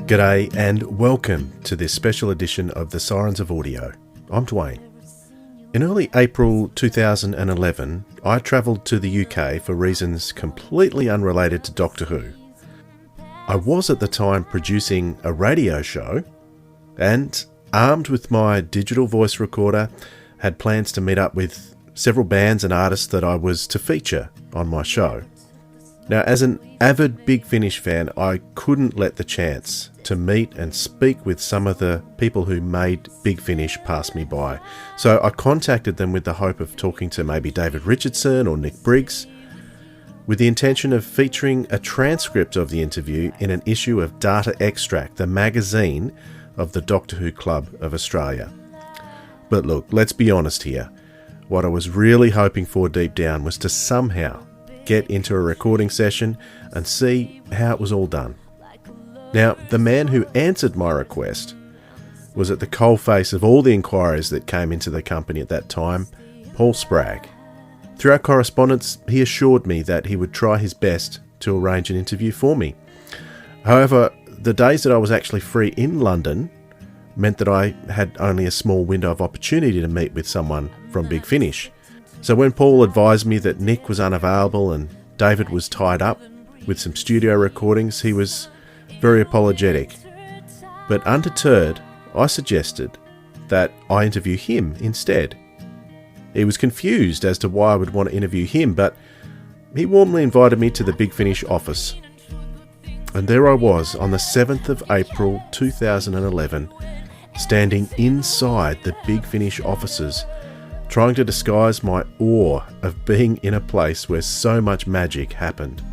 G'day and welcome to this special edition of the Sirens of Audio. I'm Dwayne. In early April 2011, I travelled to the UK for reasons completely unrelated to Doctor Who. I was at the time producing a radio show and, armed with my digital voice recorder, had plans to meet up with several bands and artists that I was to feature on my show. Now, as an avid Big Finish fan, I couldn't let the chance to meet and speak with some of the people who made Big Finish pass me by. So I contacted them with the hope of talking to maybe David Richardson or Nick Briggs, with the intention of featuring a transcript of the interview in an issue of Data Extract, the magazine of the Doctor Who Club of Australia. But look, let's be honest here. What I was really hoping for deep down was to somehow get into a recording session and see how it was all done. Now, the man who answered my request was at the coalface of all the inquiries that came into the company at that time, Paul Spragg. Through our correspondence, he assured me that he would try his best to arrange an interview for me. However, the days that I was actually free in London meant that I had only a small window of opportunity to meet with someone from Big Finish. So when Paul advised me that Nick was unavailable and David was tied up with some studio recordings, he was very apologetic. But undeterred, I suggested that I interview him instead. He was confused as to why I would want to interview him, but he warmly invited me to the Big Finish office. And there I was on the 7th of April 2011, standing inside the Big Finish offices, trying to disguise my awe of being in a place where so much magic happened.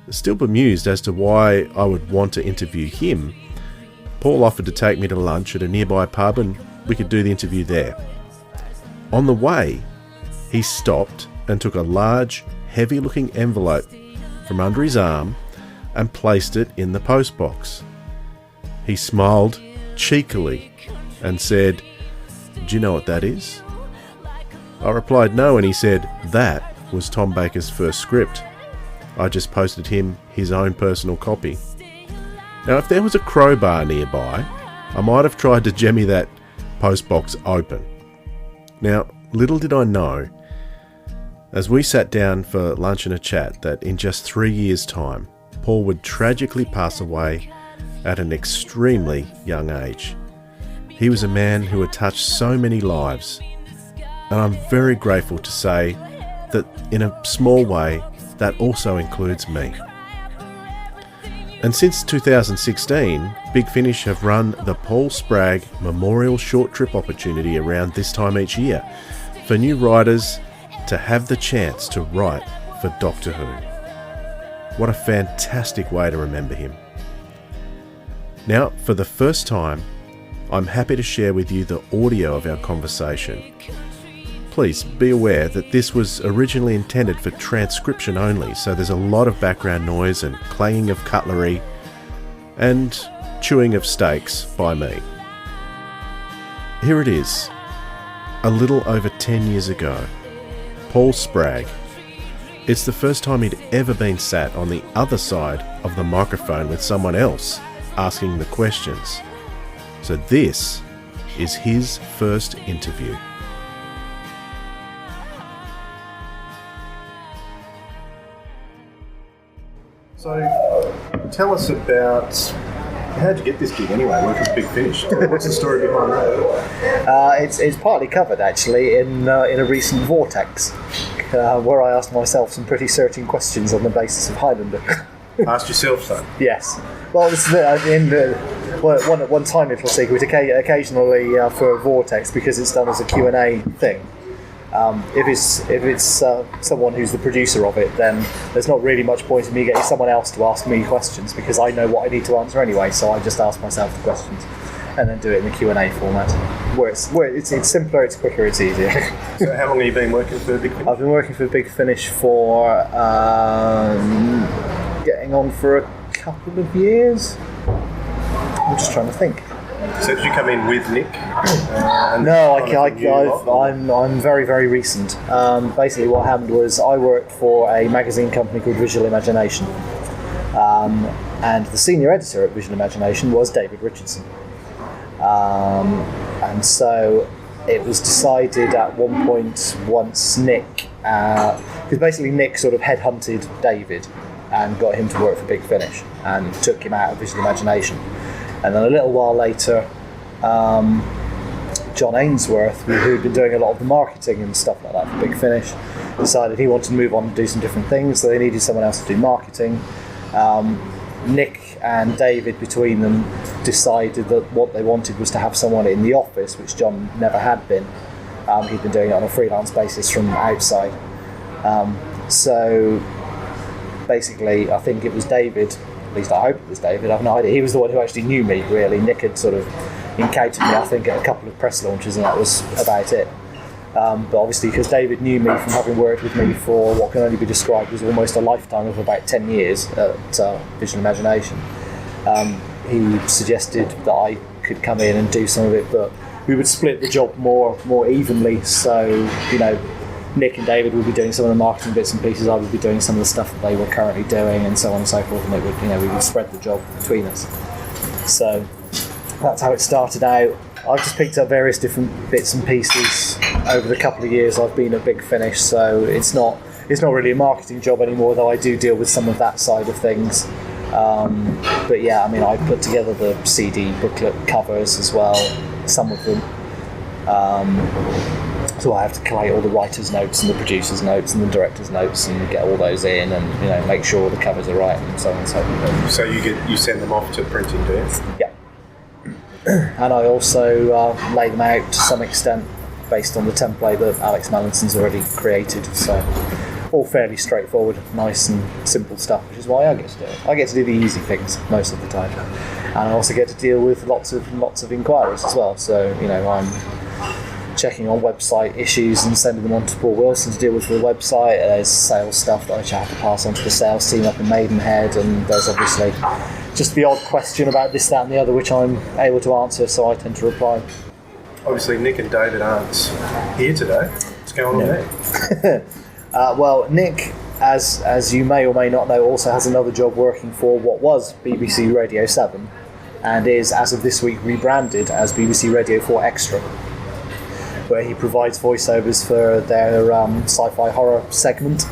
Still bemused as to why I would want to interview him, Paul offered to take me to lunch at a nearby pub and we could do the interview there. On the way, he stopped and took a large, heavy-looking envelope from under his arm and placed it in the postbox. He smiled cheekily and said, "Do you know what that is?" I replied no, and he said that was Tom Baker's first script. I just posted him his own personal copy. Now, if there was a crowbar nearby, I might have tried to jemmy that postbox open. Now, little did I know, as we sat down for lunch and a chat, that in just 3 years' time, Paul would tragically pass away at an extremely young age. He was a man who had touched so many lives, and I'm very grateful to say that in a small way, that also includes me. And since 2016, Big Finish have run the Paul Spragg Memorial Short Trip opportunity around this time each year for new writers to have the chance to write for Doctor Who. What a fantastic way to remember him. Now, for the first time, I'm happy to share with you the audio of our conversation. Please be aware that this was originally intended for transcription only, so there's a lot of background noise and clanging of cutlery and chewing of steaks by me. Here it is, a little over 10 years ago. Paul Spragg. It's the first time he'd ever been sat on the other side of the microphone with someone else asking the questions. So this is his first interview. So tell us about, how'd you get this gig anyway, working with Big Finish? What's the story behind that? It's partly covered actually in a recent Vortex, where I asked myself some pretty searching questions on the basis of Highlander. Asked yourself so? Yes. Well, this is one tiny little secret. Occasionally for Vortex, because it's done as a Q&A thing. If it's someone who's the producer of it, then there's not really much point in me getting someone else to ask me questions, because I know what I need to answer anyway. So I just ask myself the questions and then do it in the Q&A format, where it's simpler, it's quicker, it's easier. So how long have you been working for Big Finish? I've been working for Big Finish for getting on for a couple of years. I'm just trying to think. So did you come in with Nick? No, I'm very, very recent. Basically what happened was I worked for a magazine company called Visual Imagination. and the senior editor at Vision Imagination was David Richardson. And so it was decided at one point, once Nick, because basically Nick sort of headhunted David and got him to work for Big Finish and took him out of Vision Imagination. And then a little while later, John Ainsworth, who'd been doing a lot of the marketing and stuff like that for Big Finish, decided he wanted to move on and do some different things, so they needed someone else to do marketing. Nick and David, between them, decided that what they wanted was to have someone in the office, which John never had been. He'd been doing it on a freelance basis from outside. So basically, I think it was David, at least I hope it was David, I have no idea. He was the one who actually knew me, really. Nick had sort of encountered me, I think, at a couple of press launches, and that was about it. But obviously, because David knew me from having worked with me for what can only be described as almost a lifetime of about 10 years at Vision Imagination, he suggested that I could come in and do some of it, but we would split the job more evenly. So, you know, Nick and David would be doing some of the marketing bits and pieces, I would be doing some of the stuff that they were currently doing, and so on and so forth, and it would, you know, we would spread the job between us. So that's how it started out. I've just picked up various different bits and pieces over the couple of years I've been at Big Finish, so it's not really a marketing job anymore, though I do deal with some of that side of things. But yeah, I mean, I put together the CD booklet covers as well, some of them. So I have to collate all the writer's notes and the producer's notes and the director's notes and get all those in, and, you know, make sure all the covers are right and so on and so forth. So you send them off to printing, do you? Yeah. And I also lay them out to some extent based on the template that Alex Mallinson's already created. So all fairly straightforward, nice and simple stuff, which is why I get to do it. I get to do the easy things most of the time, and I also get to deal with lots of inquiries as well. So, you know, I'm checking on website issues and sending them on to Paul Wilson to deal with for the website. There's sales stuff that I have to pass on to the sales team up in Maidenhead, and there's obviously just the odd question about this, that and the other, which I'm able to answer, so I tend to reply. Obviously Nick and David aren't here today. What's going on there? Well, Nick, as you may or may not know, also has another job working for what was BBC Radio 7 and is, as of this week, rebranded as BBC Radio 4 Extra, where he provides voiceovers for their sci-fi horror segment,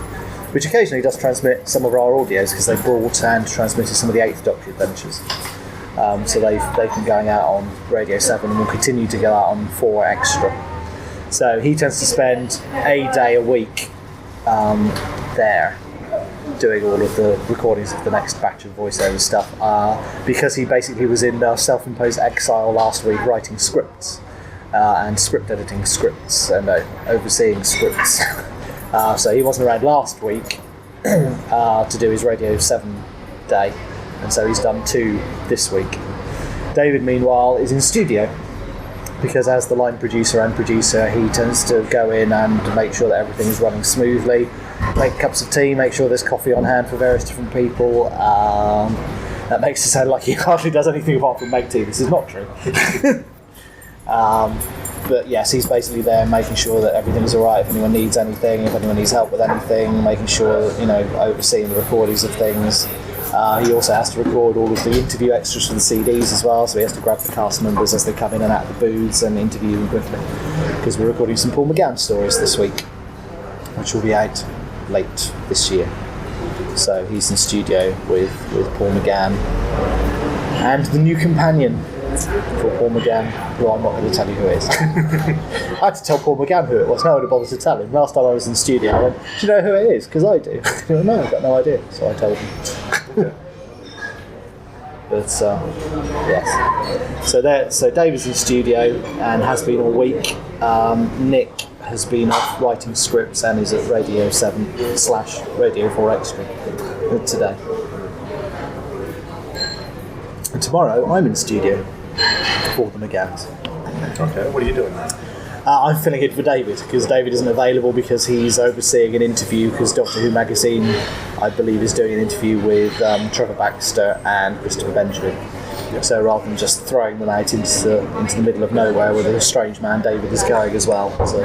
which occasionally does transmit some of our audios, because they brought and transmitted some of the 8th Doctor adventures. So they've been going out on Radio 7 and will continue to go out on 4 Extra. So he tends to spend a day a week there doing all of the recordings of the next batch of voiceover stuff, because he basically was in self-imposed exile last week writing scripts and script editing scripts and overseeing scripts. So he wasn't around last week to do his Radio 7 day, and so he's done 2 this week. David, meanwhile, is in studio, because as the line producer and producer, he tends to go in and make sure that everything is running smoothly, make cups of tea, make sure there's coffee on hand for various different people. That makes it sound like he hardly does anything apart from make tea. This is not true. But yes, he's basically there making sure that everything's all right, if anyone needs anything, if anyone needs help with anything, making sure, you know, overseeing the recordings of things. He also has to record all of the interview extras for the CDs as well, so he has to grab the cast members as they come in and out of the booths and interview them quickly, because we're recording some Paul McGann stories this week, which will be out late this year. So he's in studio with Paul McGann and the new companion for Paul McGann, who I'm not going to tell you who it is. I had to tell Paul McGann who it was. No one had bothered to tell him. Last time I was in studio, I went, "Do you know who it is?" Because I do. He went, "No, I've got no idea." So I told him. But yes. So David's in studio and has been all week. Nick has been off writing scripts and is at Radio 7/Radio 4 Extra today. And tomorrow I'm in studio for the McGanns. Okay, what are you doing? I'm filling in for David, because David isn't available because he's overseeing an interview, because Doctor Who magazine, I believe, is doing an interview with Trevor Baxter and Christopher Benjamin. Yep. So rather than just throwing them out into the middle of nowhere where a strange man David is going as well, so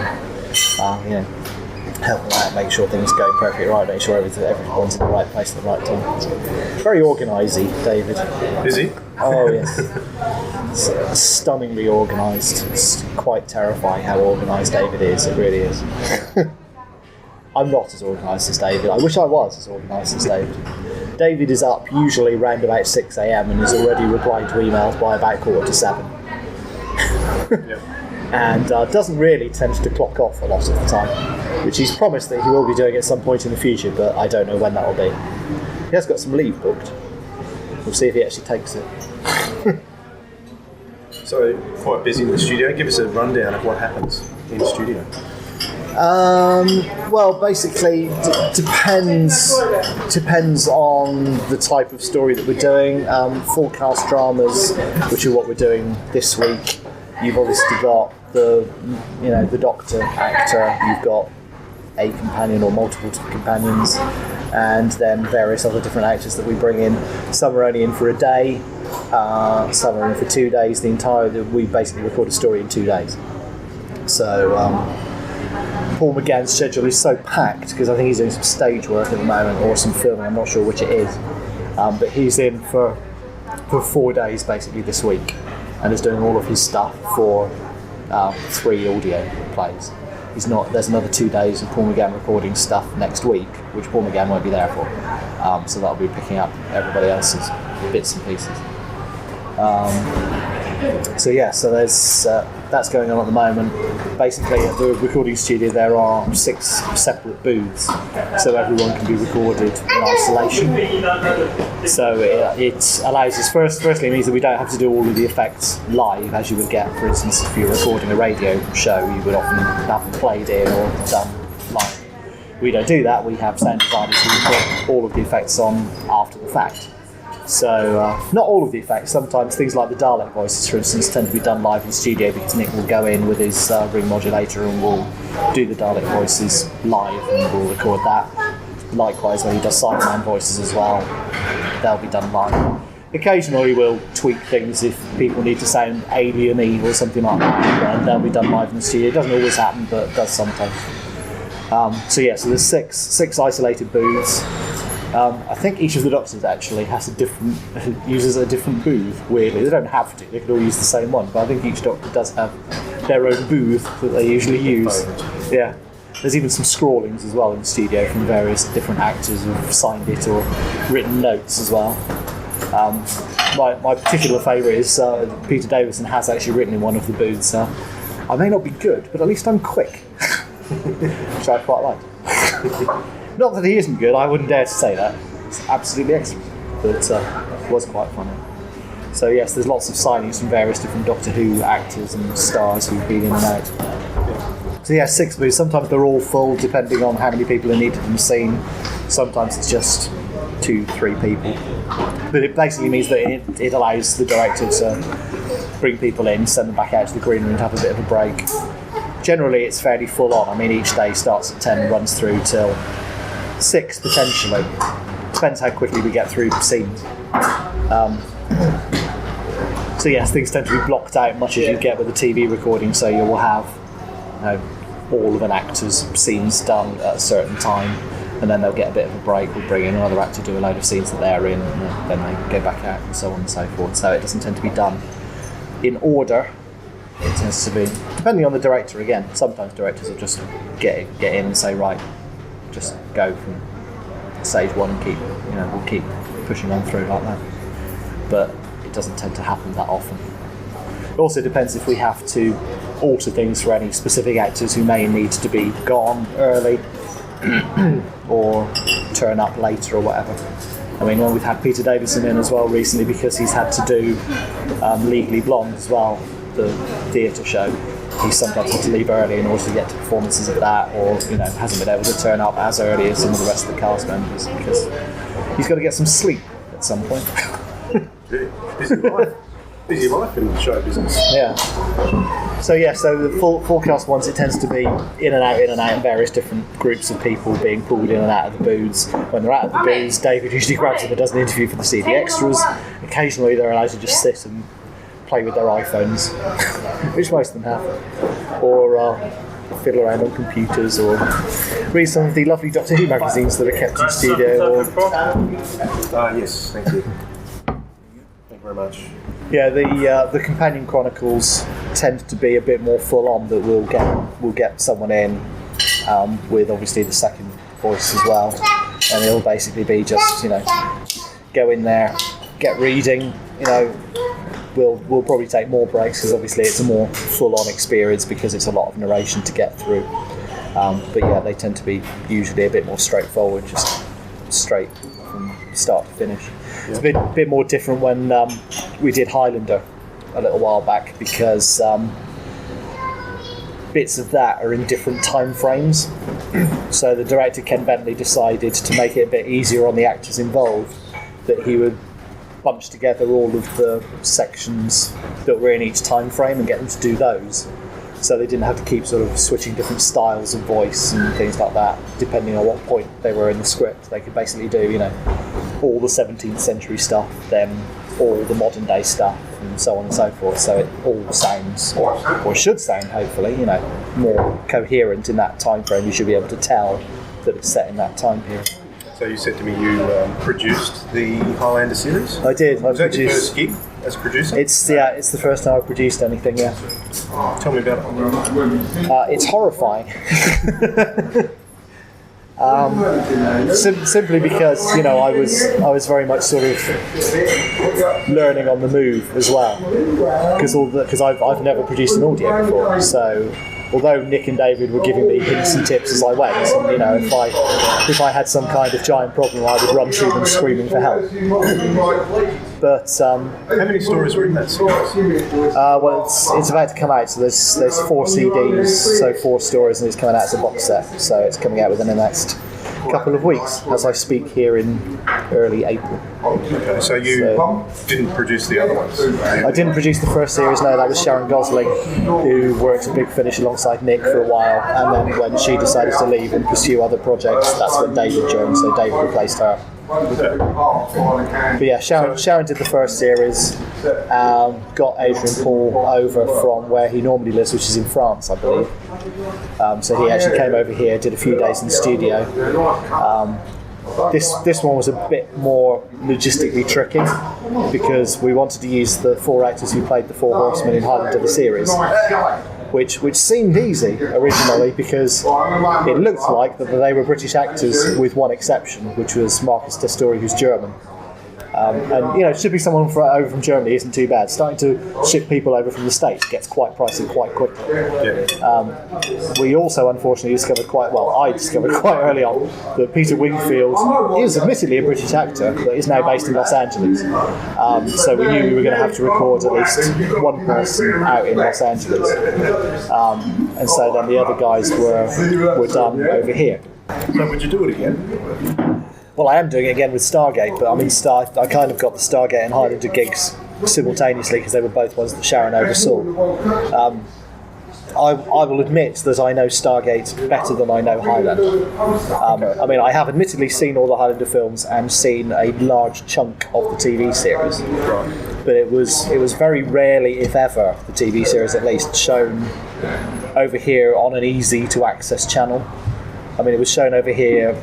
help them out, make sure things are going perfectly right, make sure everyone's in the right place at the right time. Very organisy, David. Is he? Oh yes, stunningly organised. It's quite terrifying how organised David is. It really is. I'm not as organised as David. I wish I was as organised as David. David is up usually around about 6 a.m. and is already replying to emails by about 7:15. Yep. And doesn't really tend to clock off a lot of the time, which he's promised that he will be doing at some point in the future, but I don't know when that will be. He has got some leave booked. We'll see if he actually takes it. So, quite busy in the studio. Give us a rundown of what happens in the studio. Well, basically, depends on the type of story that we're doing. Full-cast dramas, which are what we're doing this week. You've obviously got the doctor actor. You've got a companion or multiple companions, and then various other different actors that we bring in. Some are only in for a day, some are in for 2 days. We basically record a story in 2 days. So Paul McGann's schedule is so packed because I think he's doing some stage work at the moment or some filming. I'm not sure which it is, but he's in for 4 days basically this week, and is doing all of his stuff for 3 audio plays. There's another 2 days of Paul McGann recording stuff next week, which Paul McGann won't be there for. So that'll be picking up everybody else's bits and pieces. So there's that's going on at the moment. Basically, at the recording studio, there are 6 separate booths, so everyone can be recorded in isolation. So it allows us, firstly, it means that we don't have to do all of the effects live, as you would get, for instance, if you're recording a radio show, you would often have them played in or done live. We don't do that. We have sound designers who put all of the effects on after the fact. So, not all of the effects. Sometimes things like the Dalek voices, for instance, tend to be done live in the studio because Nick will go in with his ring modulator and will do the Dalek voices live and we'll record that. Likewise, when he does Cyberman voices as well, they'll be done live. Occasionally we'll tweak things if people need to sound alien-y or something like that, and they'll be done live in the studio. It doesn't always happen, but it does sometimes. So there's six isolated booths. I think each of the doctors actually uses a different booth, weirdly. They don't have to, they could all use the same one, but I think each doctor does have their own booth that they usually use. Yeah. There's even some scrawlings as well in the studio from various different actors who've signed it or written notes as well. My particular favourite is Peter Davison has actually written in one of the booths, I may not be good, but at least I'm quick. Which I quite like. Not that he isn't good, I wouldn't dare to say that. It's absolutely excellent, but it was quite funny. So yes, there's lots of signings from various different Doctor Who actors and stars who've been in and out. So 6 booths, sometimes they're all full depending on how many people are needed in the scene. Sometimes it's just 2-3 people. But it basically means that it allows the director to bring people in, send them back out to the green room and have a bit of a break. Generally it's fairly full on. I mean, each day starts at 10 and runs through till 6 potentially. Depends how quickly we get through scenes. So yes, things tend to be blocked out much as you get with a TV recording, so you will have all of an actor's scenes done at a certain time, and then they'll get a bit of a break. We'll bring in another actor, do a load of scenes that they're in, and then they go back out and so on and so forth. So it doesn't tend to be done in order. It tends to be, depending on the director again, sometimes directors will just get in and say, right, just go from stage 1 and we'll keep pushing on through like that. But it doesn't tend to happen that often. It also depends if we have to alter things for any specific actors who may need to be gone early or turn up later or whatever. I mean, when we've had Peter Davison in as well recently because he's had to do Legally Blonde as well, the theatre show. He's sometimes had to leave early in order to get to performances of that, or hasn't been able to turn up as early as some of the rest of the cast members because he's got to get some sleep at some point. Busy life in the show business. Yeah. So the full cast ones, it tends to be in and out, and various different groups of people being pulled in and out of the booths. When they're out of the booths, David usually grabs them and does an interview for the CD extras. Occasionally they're allowed to just sit and play with their iPhones, which most of them have, or fiddle around on computers or read some of the lovely Doctor Who magazines that are kept in studio. Yes, thank you. Thank you very much. Yeah, the companion chronicles tend to be a bit more full on. That we'll get someone in with obviously the second voice as well, and it'll basically be just go in there, get reading. We'll probably take more breaks because obviously it's a more full on experience because it's a lot of narration to get through. But yeah, they tend to be usually a bit more straightforward, just straight from start to finish. It's a bit more different when we did Highlander a little while back because bits of that are in different time frames. So the director, Ken Bentley, decided to make it a bit easier on the actors involved that he would bunch together all of the sections that were in each time frame and get them to do those. So they didn't have to keep sort of switching different styles of voice and things like that, depending on what point they were in the script. They could basically do, all the 17th century stuff, then all the modern day stuff, and so on and so forth. So it all sounds, or should sound, hopefully, more coherent in that time frame. You should be able to tell that it's set in that time period. So you said to me you produced the Highlander series? I did. Was that your first gig as a producer? It's the first time I've produced anything. Yeah. Tell me about it. It's horrifying. Simply because I was very much sort of learning on the move as well, because I've never produced an audio before. So although Nick and David were giving me hints and tips as I went, and if I had some kind of giant problem, I would run to them screaming for help. But how many stories were in that series? Well, it's about to come out. So there's 4 CDs, so 4 stories, and it's coming out as a box set. So it's coming out within the next couple of weeks as I speak here in early April. Okay, so you didn't produce the other ones? I didn't produce the first series, no. That was Sharon Gosling, who worked at Big Finish alongside Nick for a while, and then when she decided to leave and pursue other projects, that's when David joined, so David replaced her. Okay. But yeah, Sharon did the first series, got Adrian Paul over from where he normally lives, which is in France, I believe. So he actually came over here, did a few days in the studio. This one was a bit more logistically tricky because we wanted to use the 4 actors who played the 4 Horsemen in Highlander the series, which seemed easy originally because it looked like that they were British actors with one exception, which was Marcus Testori, who's German. And shipping someone over from Germany isn't too bad. Starting to ship people over from the States gets quite pricey quite quickly. Yeah. We also unfortunately I discovered quite early on that Peter Wingfield is admittedly a British actor, but is now based in Los Angeles. So we knew we were going to have to record at least one person out in Los Angeles. And so then the other guys were done over here. So would you do it again? Well, I am doing it again with Stargate, but I kind of got the Stargate and Highlander gigs simultaneously because they were both ones that Sharon oversaw. I will admit that I know Stargate better than I know Highlander. I mean, I have admittedly seen all the Highlander films and seen a large chunk of the TV series, but it was very rarely, if ever, the TV series at least, shown over here on an easy to access channel. I mean, it was shown over here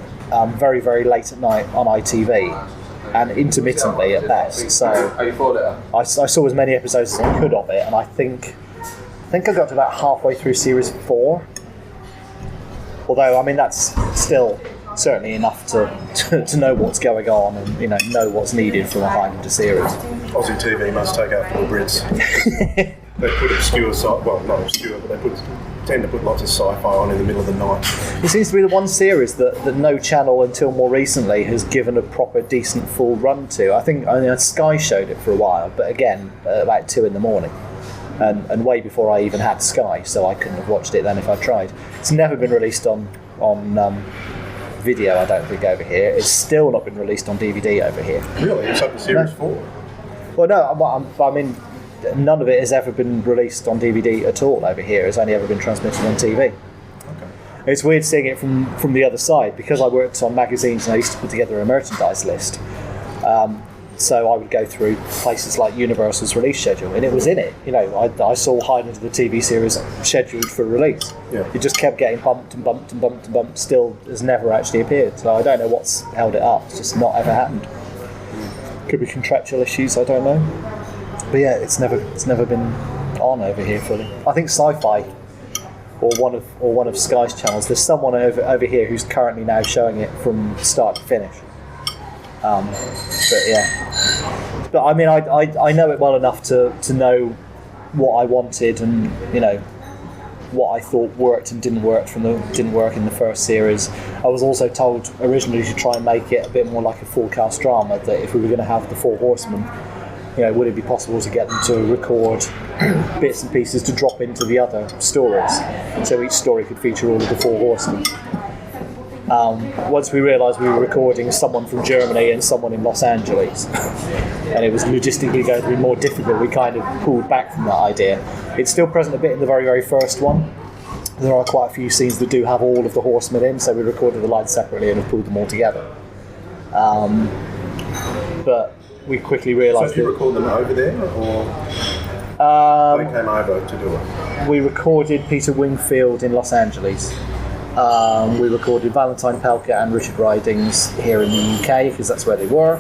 very, very late at night on ITV, and intermittently at best. So I saw as many episodes as I could of it, and I think I got to about halfway through series 4. Although, I mean, that's still certainly enough to know what's going on and know what's needed from a Highlander series. Aussie TV must take out the Brits. They put obscure not obscure, but they tend to put lots of sci-fi on in the middle of the night. It seems to be the one series that no channel until more recently has given a proper decent full run to. I think Sky showed it for a while, but again about 2 in the morning, and way before I even had Sky, so I couldn't have watched it then if I tried. It's never been released on video, I don't think, over here. It's still not been released on DVD over here. Really? It's up to series 4? Well, no, I mean, none of it has ever been released on DVD at all over here. It's only ever been transmitted on TV. Okay. It's weird seeing it from the other side, because I worked on magazines and I used to put together a merchandise list. So I would go through places like Universal's release schedule, and it was in it. I saw Highland of the TV series scheduled for release. Yeah. It just kept getting bumped and bumped and bumped and bumped. Still has never actually appeared. So I don't know what's held it up. It's just not ever happened. Could be contractual issues. I don't know. But yeah, it's never been on over here fully. I think Sci-Fi or one of Sky's channels. There's someone over here who's currently now showing it from start to finish. But yeah, but I mean, I know it well enough to know what I wanted, and what I thought worked and didn't work in the first series. I was also told originally to try and make it a bit more like a full cast drama, that if we were going to have the Four Horsemen, would it be possible to get them to record bits and pieces to drop into the other stories, so each story could feature all of the Four Horsemen. Once we realised we were recording someone from Germany and someone in Los Angeles, and it was logistically going to be more difficult, we kind of pulled back from that idea. It's still present a bit in the very, very first one. There are quite a few scenes that do have all of the horsemen in, so we recorded the lines separately and have pulled them all together. But we quickly realised So did you record them over there, or they came over to do it? We recorded Peter Wingfield in Los Angeles. We recorded Valentine Pelka and Richard Ridings here in the UK, because that's where they were.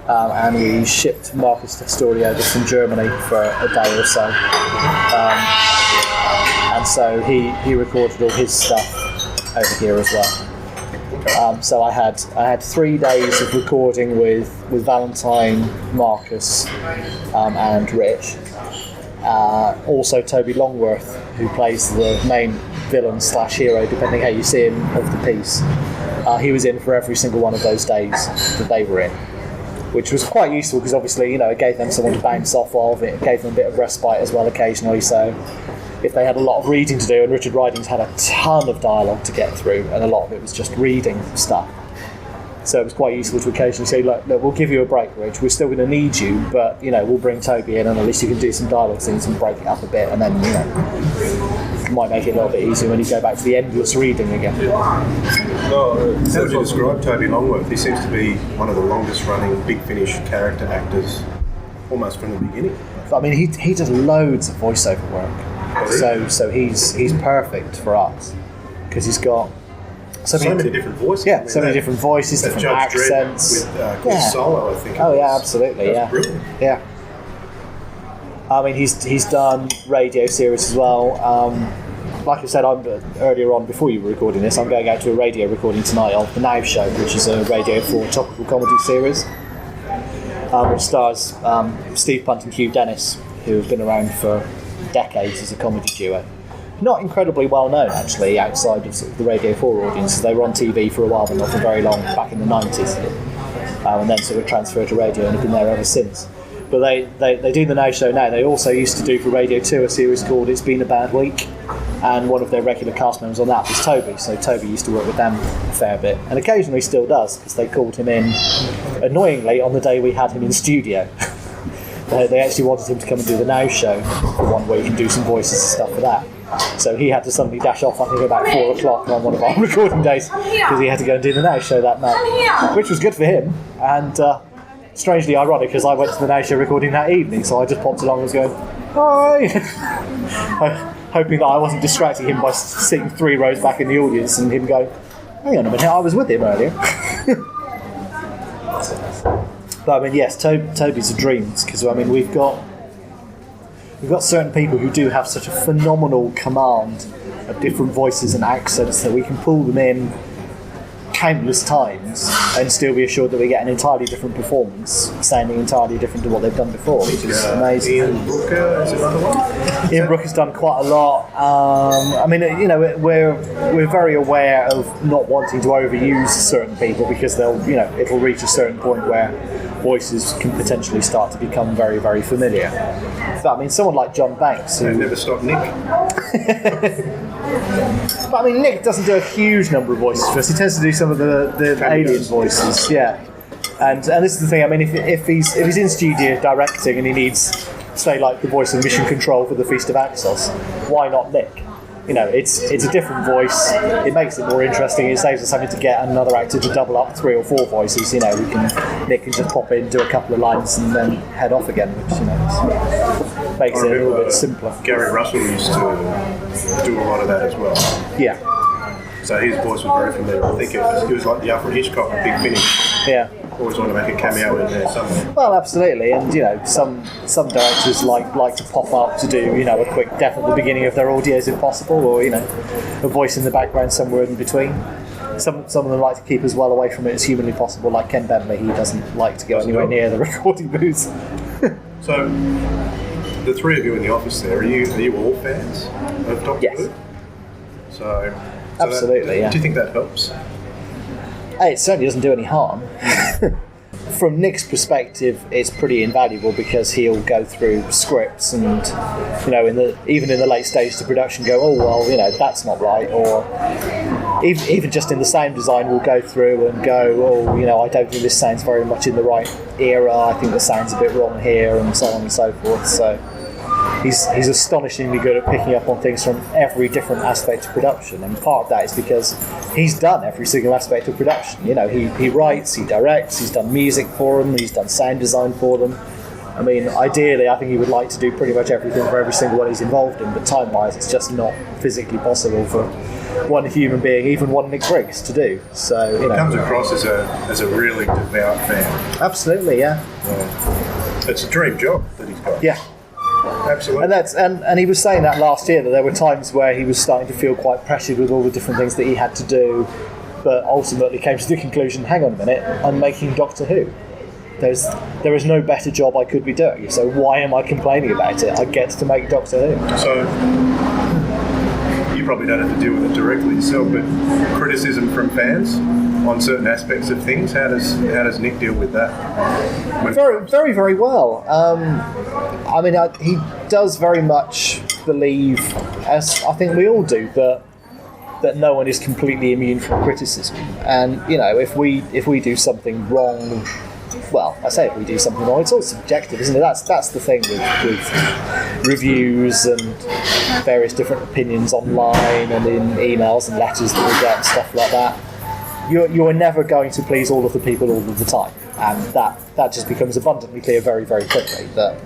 And we shipped Marcus Testori over from Germany for a day or so. And so he recorded all his stuff over here as well. So I had 3 days of recording with Valentine, Marcus, and Rich. Also Toby Longworth, who plays the main villain / hero, depending how you see him, of the piece. He was in for every single one of those days that they were in, which was quite useful, because obviously it gave them someone to bounce off of. It gave them a bit of respite as well occasionally, so if they had a lot of reading to do, and Richard Ridings had a ton of dialogue to get through, and a lot of it was just reading stuff, so it was quite useful to occasionally say, look, we'll give you a break, Rich, we're still going to need you, but we'll bring Toby in, and at least you can do some dialogue scenes and break it up a bit, and then it might make it a little bit easier when you go back to the endless reading again. How would you describe Toby Longworth? He seems to be one of the longest running Big Finish character actors almost from the beginning. I mean, he does loads of voiceover work, so he's perfect for us, because he's got so many different voices. Yeah, so many different voices, different Judge accents. Dredd with Solo, I think. Oh yeah, absolutely. That's brilliant. Yeah. I mean, he's done radio series as well. Like I said, earlier on, before you were recording this, I'm going out to a radio recording tonight of The Now Show, which is a Radio 4 topical comedy series, which stars Steve Punt and Hugh Dennis, who have been around for decades as a comedy duo. Not incredibly well known, actually, outside of sort of the Radio 4 audience. They were on TV for a while, but not for very long, back in the 90s, and then sort of transferred to radio and have been there ever since. But they do The Now Show now. They also used to do for Radio 2 a series called It's Been a Bad Week, and one of their regular cast members on that was Toby. So Toby used to work with them a fair bit, and occasionally still does, because they called him in, annoyingly, on the day we had him in studio. They actually wanted him to come and do The Now Show for 1 week and do some voices and stuff for that. So he had to suddenly dash off, I think, about 4 o'clock on one of our recording days, because he had to go and do The Now Show that night, which was good for him, and strangely ironic, because I went to The Now Show recording that evening, so I just popped along and was going, hi! Hoping that I wasn't distracting him by sitting 3 rows back in the audience and him going, hang on a minute, I was with him earlier. But I mean, yes, Toby's a dream, because I mean, we've got certain people who do have such a phenomenal command of different voices and accents that we can pull them in countless times and still be assured that we get an entirely different performance, sounding entirely different to what they've done before, which is amazing. Ian Brooker is another one. Ian Brooker's done quite a lot. I mean, we're very aware of not wanting to overuse certain people, because it'll reach a certain point where voices can potentially start to become very, very familiar. But I mean, someone like John Banks, who Never Stop Nick. But I mean, Nick doesn't do a huge number of voices for us. He tends to do some of the alien voices, yeah. And this is the thing. I mean, if he's in studio directing and he needs, say, like the voice of Mission Control for the Feast of Axos, why not Nick? it's a different voice. It makes it more interesting. It saves us having to get another actor to double up 3 or 4 voices. Nick can just pop in, do a couple of lines, and then head off again, which makes it a little bit simpler. Gary Russell used to do a lot of that as well. Yeah. So his voice was very familiar. I think it was like the Alfred Hitchcock Big Finish. Yeah. Always want to make a cameo in there somewhere. Well, absolutely, and some directors like to pop up to do a quick death at the beginning of their audios if possible, or a voice in the background somewhere in between. Some of them like to keep as well away from it as humanly possible, like Ken Bentley. He doesn't like to go anywhere near the recording booth. So, the 3 of you in the office there, are you all fans of Doctor Who? So absolutely, yeah. Do you think that helps? It certainly doesn't do any harm. From Nick's perspective, it's pretty invaluable because he'll go through scripts and, even in the late stage to production, go, oh well, that's not right, or even just in the sound design, we'll go through and go, oh, I don't think this sounds very much in the right era. I think the sound's a bit wrong here, and so on and so forth. So he's astonishingly good at picking up on things from every different aspect of production, and part of that is because he's done every single aspect of production. He writes, he directs, he's done music for them, he's done sound design for them. I mean, ideally, I think he would like to do pretty much everything for every single one he's involved in, but time-wise, it's just not physically possible for one human being, even one Nick Briggs, to do. So he comes across as a really devout fan. Absolutely, yeah. It's a dream job that he's got. Yeah. Absolutely. And he was saying that last year, that there were times where he was starting to feel quite pressured with all the different things that he had to do, but ultimately came to the conclusion, hang on a minute, I'm making Doctor Who. There is no better job I could be doing, so why am I complaining about it? I get to make Doctor Who. So you probably don't have to deal with it directly yourself, but criticism from fans on certain aspects of things, how does Nick deal with that? Very, very, very well. He does very much believe, as I think we all do, that no one is completely immune from criticism. And if we do something wrong, well, I say if we do something wrong, it's all subjective, isn't it? That's the thing with reviews and various different opinions online and in emails and letters that we get and stuff like that. You are never going to please all of the people all of the time, and that just becomes abundantly clear very, very quickly. That,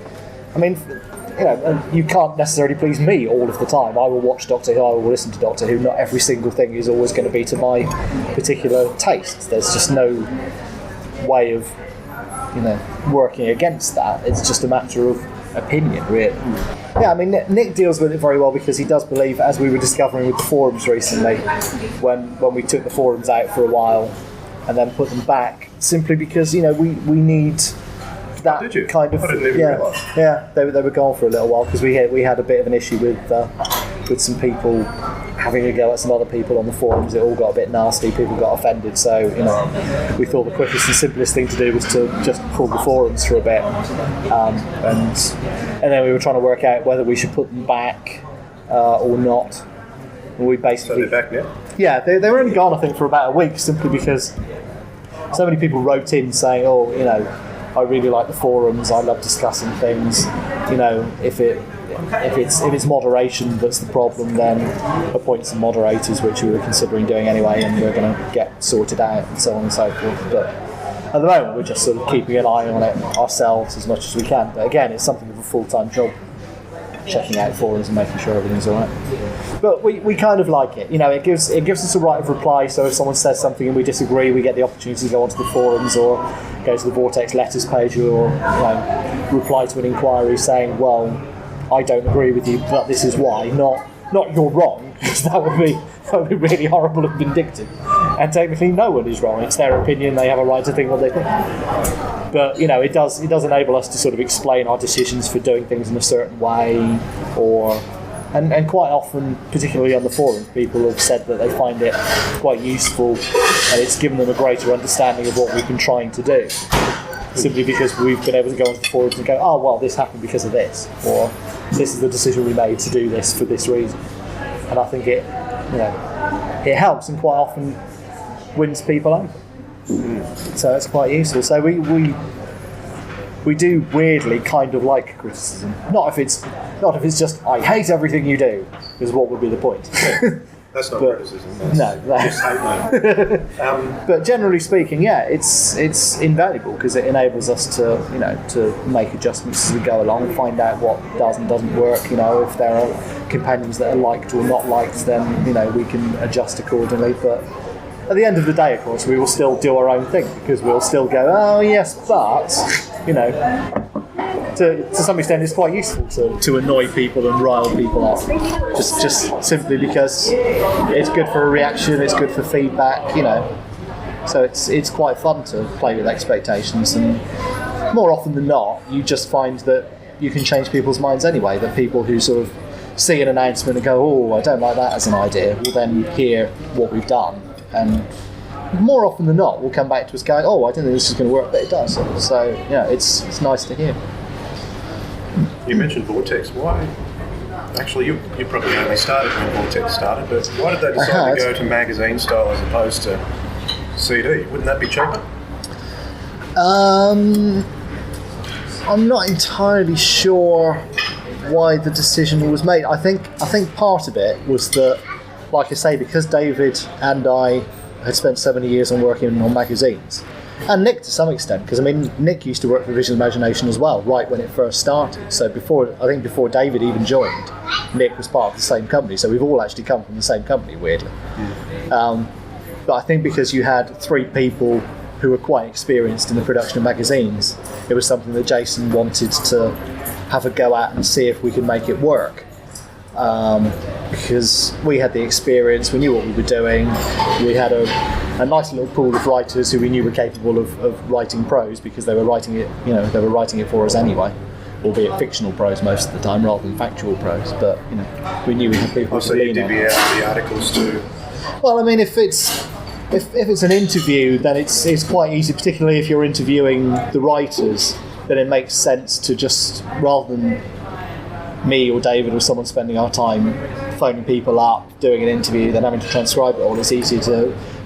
you can't necessarily please me all of the time. I will watch Doctor Who, I will listen to Doctor Who. Not every single thing is always going to be to my particular tastes. There's just no way of working against that. It's just a matter of opinion, really. Yeah, Nick deals with it very well because he does believe, as we were discovering with the forums recently, when we took the forums out for a while and then put them back, simply because we need that kind of. I didn't even realise. Yeah, they were gone for a little while because we had a bit of an issue with some people having a go at some other people on the forums. It all got a bit nasty, people got offended, so we thought the quickest and simplest thing to do was to just pull the forums for a bit, and then we were trying to work out whether we should put them back or not. And we basically, so they're back now? Yeah, they were only gone I think for about a week, simply because so many people wrote in saying, I really like the forums, I love discussing things, if it's moderation that's the problem, then appoint some moderators, which we were considering doing anyway, and we're going to get sorted out and so on and so forth. But at the moment, we're just sort of keeping an eye on it ourselves as much as we can. But again, it's something of a full-time job, checking out forums and making sure everything's all right. But we kind of like it. It gives us a right of reply. So if someone says something and we disagree, we get the opportunity to go onto the forums or go to the Vortex letters page or reply to an inquiry saying, well, I don't agree with you, but this is why. Not you're wrong, because that would be really horrible and vindictive. And technically, no one is wrong. It's their opinion. They have a right to think what they think. But it does enable us to sort of explain our decisions for doing things in a certain way, and quite often, particularly on the forums, people have said that they find it quite useful, and it's given them a greater understanding of what we've been trying to do. Simply because we've been able to go onto the forums and go, oh well, this happened because of this, or this is the decision we made to do this for this reason. And I think it helps and quite often wins people over. So it's quite useful. So we do weirdly kind of like criticism. Not if it's just I hate everything you do, is what would be the point. That's not But- criticism. No, Just hate no. but generally speaking, yeah, it's invaluable because it enables us to to make adjustments as we go along, find out what does and doesn't work. If there are companions that are liked or not liked, then we can adjust accordingly. But at the end of the day, of course, we will still do our own thing because we'll still go, oh yes, but to some extent, it's quite useful to annoy people and rile people up, just simply because it's good for a reaction, it's good for feedback, So it's quite fun to play with expectations, and more often than not, you just find that you can change people's minds anyway. That people who sort of see an announcement and go, "Oh, I don't like that as an idea," will then hear what we've done, and more often than not, will come back to us going, "Oh, I didn't think this was going to work, but it does." So it's nice to hear. You mentioned Vortex. Why? Actually, you probably only started when Vortex started, but why did they decide to go to magazine style as opposed to CD? Wouldn't that be cheaper? I'm not entirely sure why the decision was made. I think part of it was that, like I say, because David and I had spent so many years on working on magazines, and Nick to some extent, because Nick used to work for Visual Imagination as well, right when it first started. So before David even joined, Nick was part of the same company. So we've all actually come from the same company, weirdly. But I think because you had three people who were quite experienced in the production of magazines, it was something that Jason wanted to have a go at and see if we could make it work. Because we had the experience, we knew what we were doing, we had a nice little pool of writers who we knew were capable of writing prose because they were writing it for us anyway, albeit fictional prose most of the time rather than factual prose. But we knew we had people to lean on. So you divvy out the articles too. Well, if it's an interview, then it's quite easy, particularly if you're interviewing the writers. Then it makes sense to just, rather than me or David or someone spending our time phoning people up, doing an interview, then having to transcribe it all, it's easier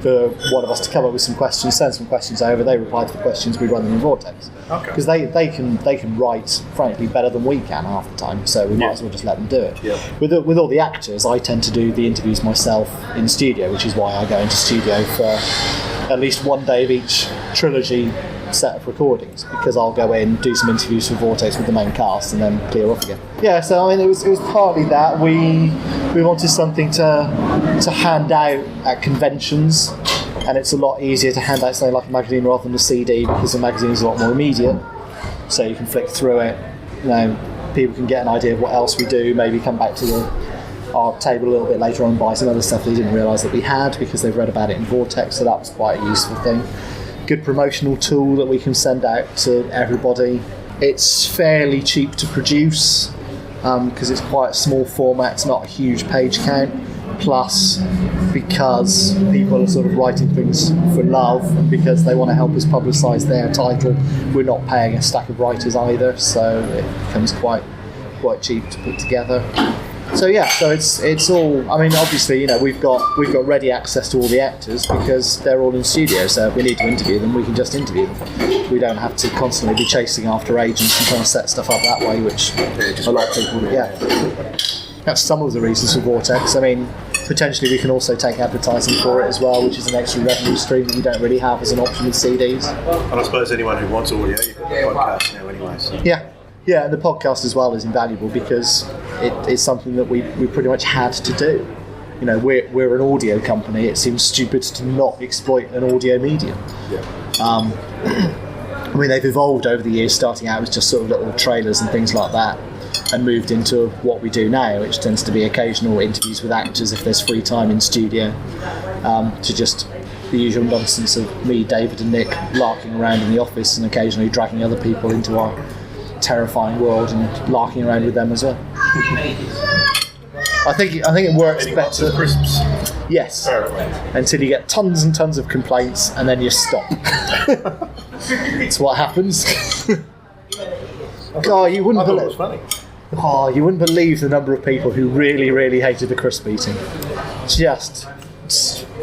for one of us to come up with some questions, send some questions over, they reply to the questions, we run them in Vortex. Okay. Because they can write, frankly, better than we can half the time, so we might as well just let them do it. Yeah. With all the actors, I tend to do the interviews myself in studio, which is why I go into studio for at least one day of each trilogy set of recordings, because I'll go in, do some interviews for Vortex with the main cast, and then clear off again. Yeah, so it was partly that we wanted something to hand out at conventions, and it's a lot easier to hand out something like a magazine rather than a CD because the magazine is a lot more immediate. So you can flick through it, people can get an idea of what else we do, maybe come back to our table a little bit later on and buy some other stuff they didn't realise that we had because they've read about it in Vortex, so that was quite a useful thing. Good promotional tool that we can send out to everybody. It's fairly cheap to produce because it's quite a small format, it's not a huge page count, plus because people are sort of writing things for love and because they want to help us publicise their title, we're not paying a stack of writers either, so it becomes quite cheap to put together. So it's all. Obviously, we've got ready access to all the actors because they're all in studio. So if we need to interview them, we can just interview them. We don't have to constantly be chasing after agents and trying to set stuff up that way, which a lot of people. Yeah, that's some of the reasons for Vortex. Potentially we can also take advertising for it as well, which is an extra revenue stream that we don't really have as an option with CDs. And I suppose anyone who wants audio, you've got the podcast now anyway. So. Yeah, and the podcast as well is invaluable because it's something that we pretty much had to do. We're an audio company. It seems stupid to not exploit an audio medium. Yeah. They've evolved over the years, starting out as just sort of little trailers and things like that, and moved into what we do now, which tends to be occasional interviews with actors if there's free time in studio, to just the usual nonsense of me, David and Nick larking around in the office and occasionally dragging other people into our terrifying world and larking around with them as well. I think it works better. Crisps. Yes. Until you get tons and tons of complaints and then you stop. That's what happens. God, you wouldn't believe. It was funny. Oh, you wouldn't believe the number of people who really, really hated the crisp eating. Just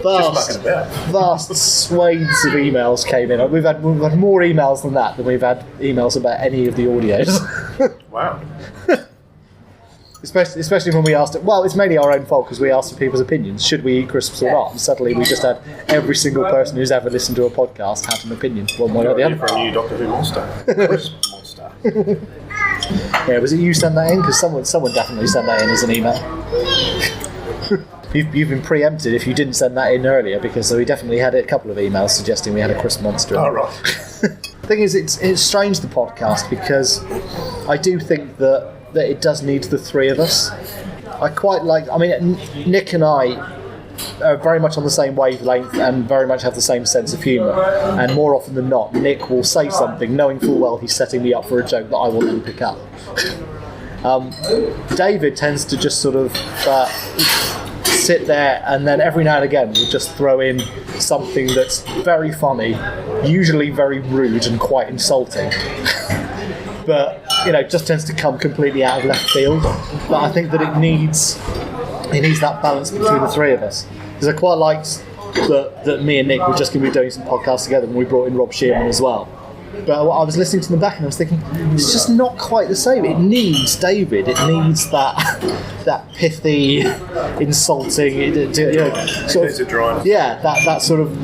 vast swathes of emails came in. We've had more emails than that than we've had emails about any of the audios. Wow. Especially when we asked it. Well, it's mainly our own fault because we asked for people's opinions. Should we eat crisps or not? And suddenly we just had every single person who's ever listened to a podcast had an opinion, one way or the other. For a new Doctor Who monster. Crisp monster. Yeah, was it you sent that in? Because someone definitely sent that in as an email. You've been preempted if you didn't send that in earlier, because we definitely had a couple of emails suggesting we had a crisp monster. Oh, right. The thing is, it's strange, the podcast, because I do think that it does need the three of us. I quite like... I mean, Nick and I are very much on the same wavelength and very much have the same sense of humour. And more often than not, Nick will say something knowing full well he's setting me up for a joke that I will then pick up. David tends to just sort of sit there, and then every now and again will just throw in something that's very funny, usually very rude and quite insulting. But, just tends to come completely out of left field. But I think that it needs that balance between the three of us. Because I quite liked that me and Nick were just going to be doing some podcasts together, and we brought in Rob Shearman as well. But I was listening to them back and I was thinking, it's just not quite the same. It needs David. It needs that pithy, insulting, sort of, dryness. Yeah, that sort of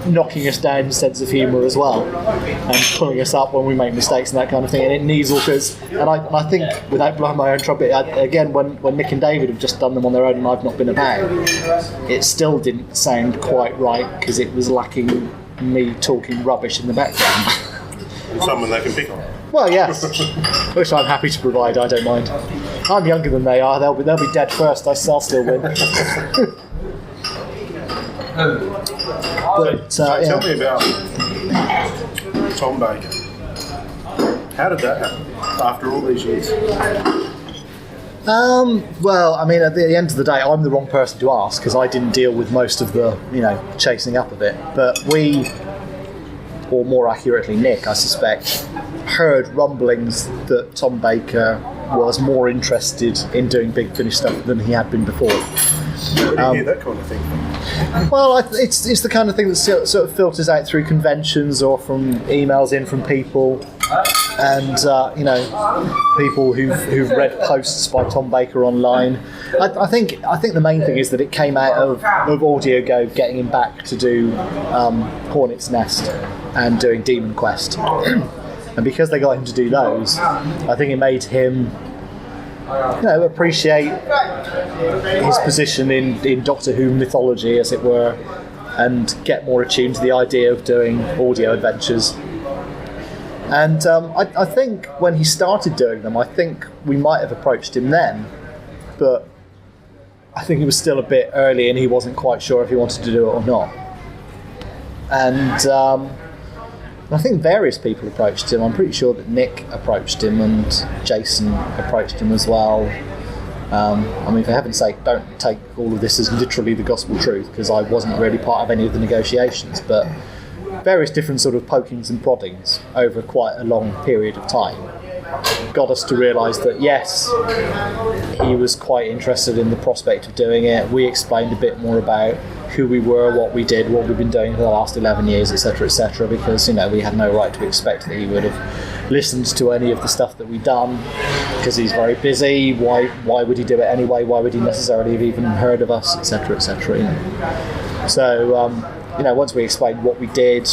knocking us down sense of humour as well, and pulling us up when we make mistakes and that kind of thing. And it needs all because, and I think, without blowing my own trumpet, again, when Nick and David have just done them on their own and I've not been about, it still didn't sound quite right because it was lacking me talking rubbish in the background. Someone they can pick on. Well, yes, which I'm happy to provide. I don't mind. I'm younger than they are. They'll be dead first. I'll still win. But Tell me about Tom Baker. How did that happen after all these years? Well, I mean, at the end of the day, I'm the wrong person to ask because I didn't deal with most of the, chasing up of it. But we, or more accurately Nick, I suspect, heard rumblings that Tom Baker was more interested in doing Big Finish stuff than he had been before. Where did you hear that kind of thing from? Well, it's the kind of thing that sort of filters out through conventions or from emails in from people. And people who've read posts by Tom Baker online. I think the main thing is that it came out of Audio Go getting him back to do Hornet's Nest and doing Demon Quest, and because they got him to do those, I think it made him appreciate his position in Doctor Who mythology, as it were, and get more attuned to the idea of doing audio adventures. And I think when he started doing them, I think we might have approached him then, but I think it was still a bit early and he wasn't quite sure if he wanted to do it or not. And I think various people approached him. I'm pretty sure that Nick approached him and Jason approached him as well. I mean, for heaven's sake, don't take all of this as literally the gospel truth, because I wasn't really part of any of the negotiations, but various different sort of pokings and proddings over quite a long period of time got us to realise that yes, he was quite interested in the prospect of doing it. We explained a bit more about who we were, what we did, what we've been doing for the last 11 years, etc., because we had no right to expect that he would have listened to any of the stuff that we'd done, because he's very busy. Why would he do it anyway? Why would he necessarily have even heard of us, etc., So once we explained what we did,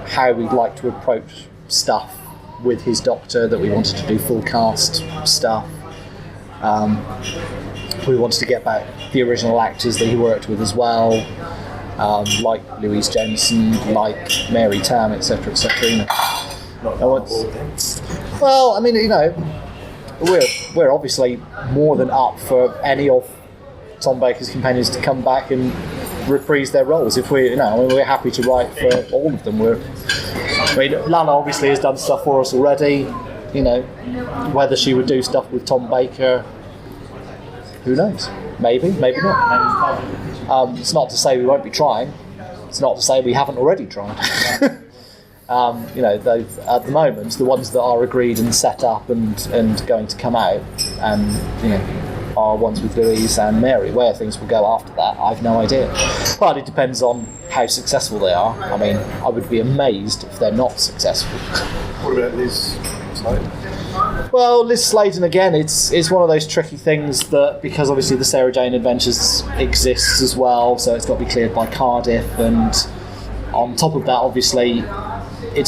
how we'd like to approach stuff with his Doctor, that we wanted to do full cast stuff, we wanted to get back the original actors that he worked with as well, like Louise Jensen, like Mary Tam, etc. Well, I mean, we're obviously more than up for any of Tom Baker's companions to come back and reprise their roles. If we're happy to write for all of them. Lana obviously has done stuff for us already. Whether she would do stuff with Tom Baker, who knows? Maybe not. It's not to say we won't be trying. It's not to say we haven't already tried. At the moment, the ones that are agreed and set up and going to come out, and are ones with Louise and Mary. Where things will go after that, I've no idea. Partly depends on how successful they are. I mean, I would be amazed if they're not successful. What about Liz Sladen? Well, Liz Sladen, again, it's one of those tricky things that, because obviously the Sarah Jane Adventures exists as well, so it's got to be cleared by Cardiff, and on top of that, obviously, I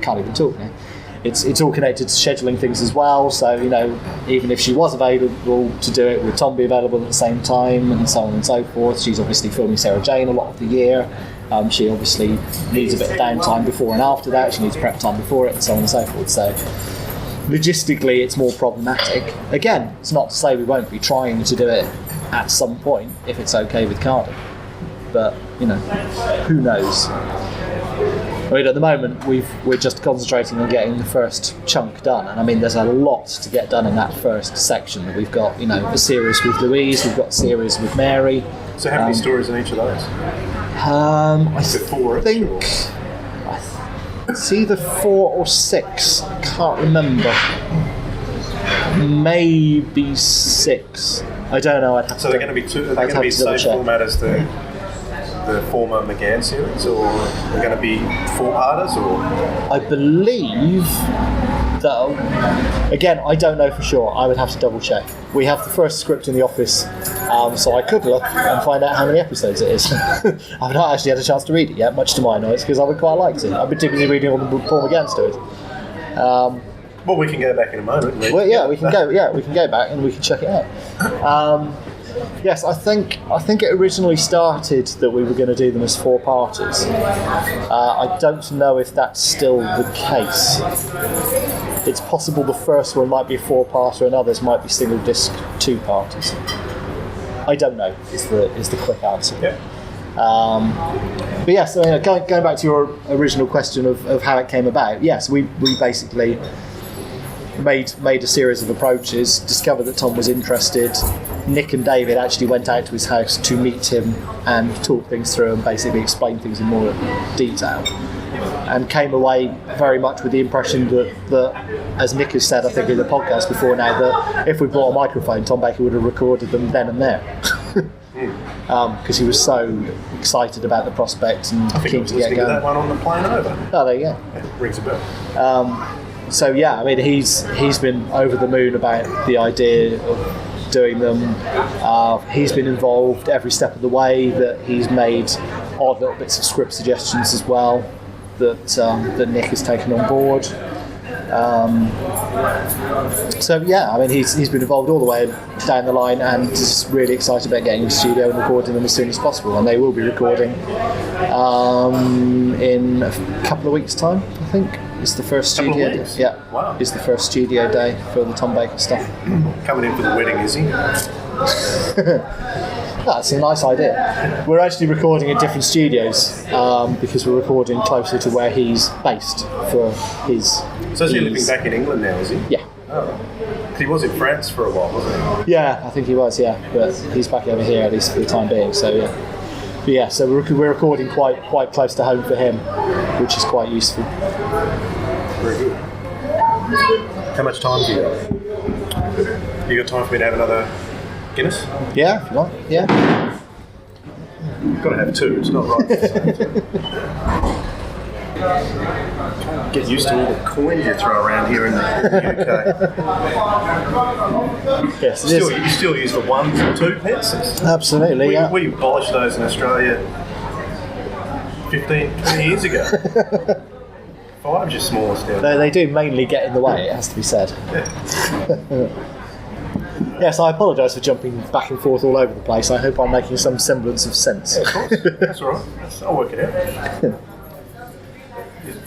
can't even talk now. It's all connected to scheduling things as well, so, even if she was available to do it, would Tom be available at the same time, and so on and so forth. She's obviously filming Sarah Jane a lot of the year. She obviously needs a bit of downtime before and after that. She needs prep time before it, and so on and so forth. So logistically, it's more problematic. Again, it's not to say we won't be trying to do it at some point if it's okay with Cardiff. But who knows? I mean, at the moment, we're just concentrating on getting the first chunk done, and I mean, there's a lot to get done in that first section. We've got a series with Louise, we've got a series with Mary. So how many stories in each of those? I think it's either 4 or 6. I can't remember. Maybe 6. I don't know. So they're going to be two. Are they going to be the same format as the former McGann series, or they're going to be 4-parters, or? I believe that. Again, I don't know for sure. I would have to double check. We have the first script in the office, so I could look and find out how many episodes it is. I've not actually had a chance to read it yet, much to my annoyance, because I would quite like to. I've been too busy reading all the Paul McGann stories. Well, we can go back in a moment. Well, yeah, we can go. Yeah, we can go back and we can check it out. Yes, I think it originally started that we were going to do them as 4-parters. I don't know if that's still the case. It's possible the first one might be a 4-parter and others might be single disc 2-parters. I don't know. Is the quick answer. Yeah. But yes, going back to your original question of how it came about. Yes, we basically made a series of approaches, discovered that Tom was interested. Nick and David actually went out to his house to meet him and talk things through and basically explain things in more detail, and came away very much with the impression that as Nick has said, I think in the podcast before now, that if we brought a microphone, Tom Baker would have recorded them then and there. Because he was so excited about the prospect and keen to get going. I think I was listening to that one on the plane over. Oh, there you go. Yeah, rings a bell. So yeah, I mean, he's been over the moon about the idea of doing them. He's been involved every step of the way. That he's made odd little bits of script suggestions as well that Nick has taken on board. So yeah, I mean, he's been involved all the way down the line and is really excited about getting in the studio and recording them as soon as possible. And they will be recording in a couple of weeks' time, I think. It's the first studio day. Yeah. Wow. It's the first studio day for the Tom Baker stuff. Coming in for the wedding, is he? That's a nice idea. We're actually recording at different studios because we're recording closer to where he's based for his. So is he living back in England now, is he? Yeah. Oh. He was in France for a while, wasn't he? Yeah, I think he was, yeah. But he's back over here, at least for the time being, so yeah. But yeah, so we're recording quite close to home for him, which is quite useful. Very good. How much time have you got? You got time for me to have another Guinness? Yeah, if you like, yeah. You've got to have 2, it's not right. Get used to all the coins you throw around here in the UK. Yes, you still use the 1 and 2 pence? Absolutely, yeah. We abolished those in Australia 15, 20 years ago. 5's your smallest now. They do mainly get in the way, it has to be said. Yeah. Yes, I apologise for jumping back and forth all over the place. I hope I'm making some semblance of sense. Yeah, of course. That's all right. I'll work it out.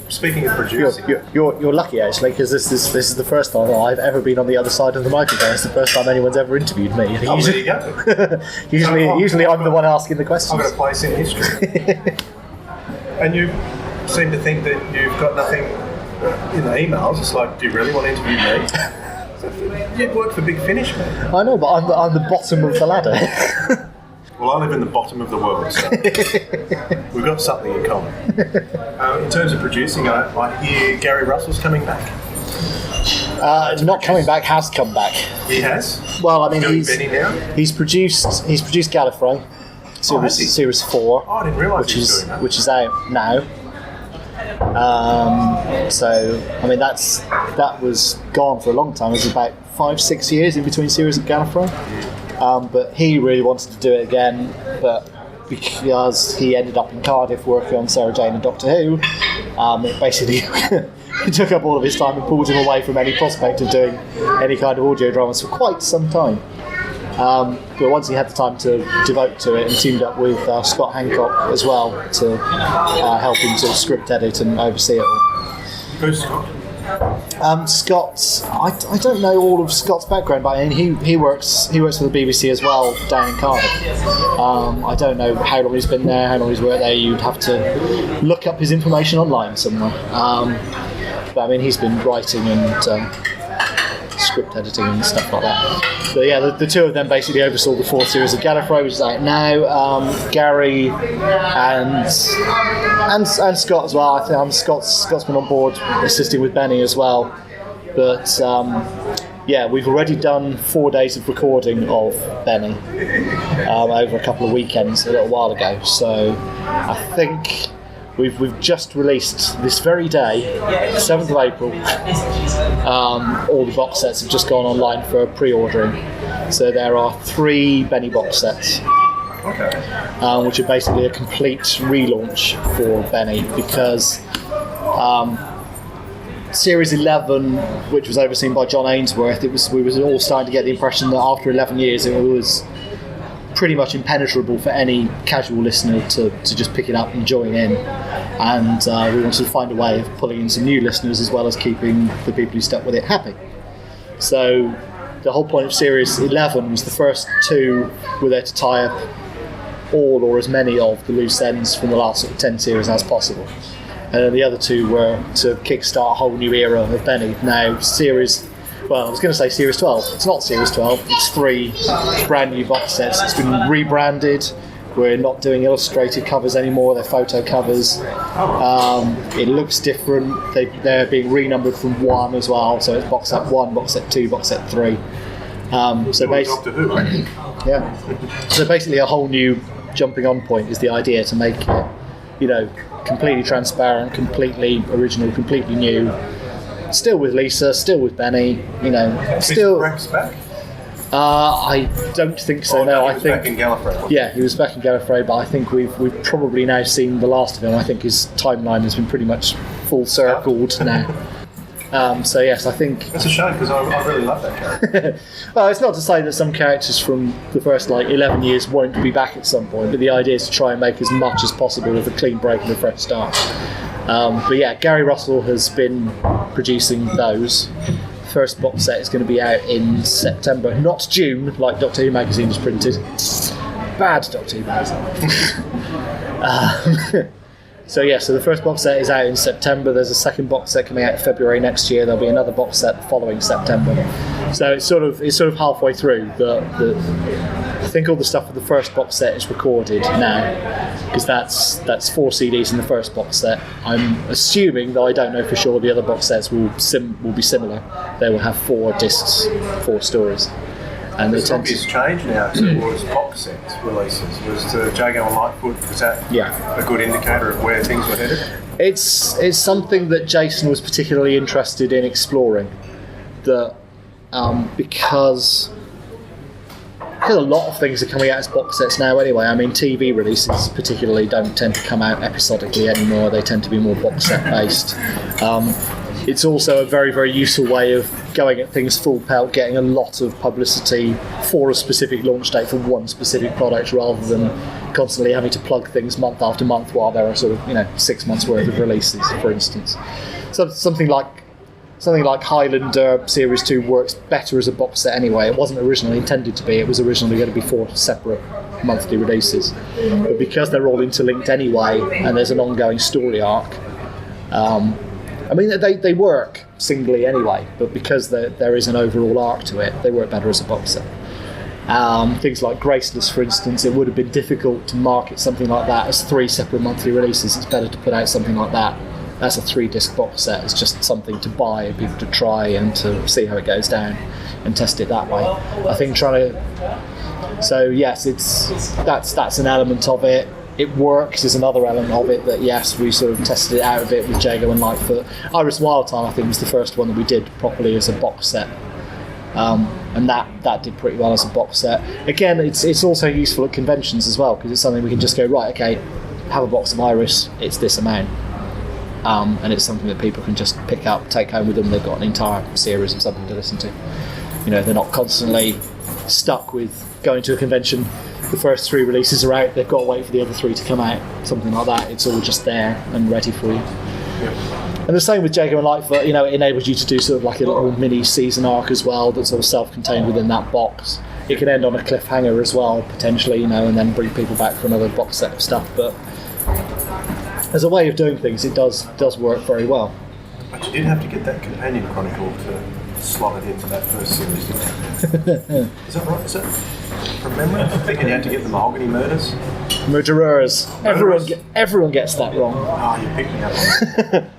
Speaking of producing, you're lucky actually, because this is the first time I've ever been on the other side of the microphone. It's the first time anyone's ever interviewed me. Oh, there you go. usually I'm the one asking the questions. I've got a place in history. And you seem to think that you've got nothing in the emails. It's like, do you really want to interview me? You'd work for Big Finish, man. I know, but I'm the bottom of the ladder. Well, I live in the bottom of the world, so we've got something in common. In terms of producing, I hear Gary Russell's coming back. Not coming back, has come back. He has? Well, I mean, Doing Benny now? he's produced Gallifrey, Series 4, Oh, I didn't realise he was doing that. which is out now. So, I mean, that was gone for a long time. It was about 5-6 years in between series of Gallifrey. But he really wanted to do it again, but because he ended up in Cardiff working on Sarah Jane and Doctor Who, it basically it took up all of his time and pulled him away from any prospect of doing any kind of audio dramas for quite some time. But once he had the time to devote to it, and teamed up with Scott Hancock as well to help him to script edit and oversee it all. Who's Scott? Scott, I don't know all of Scott's background, but he works for the BBC as well down in Cardiff. I don't know how long he's been there, how long he's worked there. You'd have to look up his information online somewhere. But I mean, he's been writing and script editing and stuff like that. But yeah, the two of them basically oversaw the 4th series of Gallifrey, which is out now. Gary and Scott as well. I think Scott's been on board assisting with Benny as well. But yeah, we've already done 4 days of recording of Benny over a couple of weekends a little while ago. So I think we've just released this very day, 7th of April. All the box sets have just gone online for pre-ordering. So there are 3 Benny box sets, which are basically a complete relaunch for Benny, because Series 11, which was overseen by John Ainsworth, we were all starting to get the impression that after 11 years it was pretty much impenetrable for any casual listener to just pick it up and join in. And we wanted to find a way of pulling in some new listeners as well as keeping the people who stuck with it happy. So the whole point of Series 11 was the first 2 were there to tie up all or as many of the loose ends from the last sort of 10 series as possible. And then the other 2 were to kickstart a whole new era of Benny. Now, I was going to say Series 12. It's not Series 12. It's 3 brand new box sets. It's been rebranded. We're not doing illustrated covers anymore. They're photo covers. It looks different. They're being renumbered from 1 as well. So it's box set 1, box set 2, box set 3. So basically, yeah. So basically, a whole new jumping on point is the idea, to make it, completely transparent, completely original, completely new. Still with Lisa, still with Benny, still. Rex back? I don't think so. No, I think back in Gallifrey. Yeah, he was back in Gallifrey, but I think we've probably now seen the last of him. I think his timeline has been pretty much full circled now. So yes, I think that's a shame, because I really love that character. Well, it's not to say that some characters from the first 11 years won't be back at some point, but the idea is to try and make as much as possible of a clean break and a fresh start. But yeah, Gary Russell has been producing those. First box set is going to be out in September, not June, like Doctor Who magazine has printed. Bad Doctor Who magazine. So the first box set is out in September. There's a second box set coming out in February next year. There'll be another box set the following September. So it's sort of halfway through. I think all the stuff for the first box set is recorded now, because that's 4 CDs in the first box set. I'm assuming, though I don't know for sure, the other box sets will be similar. They will have 4 discs, 4 stories. And the obvious change now towards box set releases was the Jago and Lightfoot. Was that a good indicator of where things were headed? It's something that Jason was particularly interested in exploring. Because a lot of things are coming out as box sets now anyway. I mean, TV releases particularly don't tend to come out episodically anymore. They tend to be more box set based. It's also a very, very useful way of going at things full pelt, getting a lot of publicity for a specific launch date for one specific product, rather than constantly having to plug things month after month while there are sort of 6 months worth of releases, for instance. So something like Highlander Series 2 works better as a box set anyway. It wasn't originally intended to be. It was originally going to be 4 separate monthly releases. But because they're all interlinked anyway, and there's an ongoing story arc, they work singly anyway, but because there is an overall arc to it, they work better as a box set. Things like Graceless, for instance, it would have been difficult to market something like that as 3 separate monthly releases. It's better to put out something like that as a 3-disc box set as just something to buy and people to try and to see how it goes down and test it that way. I think so yes, that's an element of it. It works is another element of it, that yes, we sort of tested it out a bit with Jago and Lightfoot. Iris Wildtime, I think, was the first one that we did properly as a box set. And that did pretty well as a box set. Again, it's also useful at conventions as well, because it's something we can just go, right, okay, have a box of Iris, it's this amount. And it's something that people can just pick up, take home with them. They've got an entire series of something to listen to. They're not constantly stuck with going to a convention. The first 3 releases are out, they've got to wait for the other 3 to come out, something like that. It's all just there and ready for you. Yeah. And the same with Jago and Lightfoot, it enables you to do sort of like a little mini season arc as well, that's sort of self-contained within that box. It can end on a cliffhanger as well, potentially, and then bring people back for another box set of stuff. But as a way of doing things, it does work very well. But you did have to get that companion chronicle to slot it into that first series, didn't you? Is that right? Is that from memory? I'm thinking you had to get the Mahogany Murders. Murderers. Everyone gets that wrong. Oh, you picked me up on that.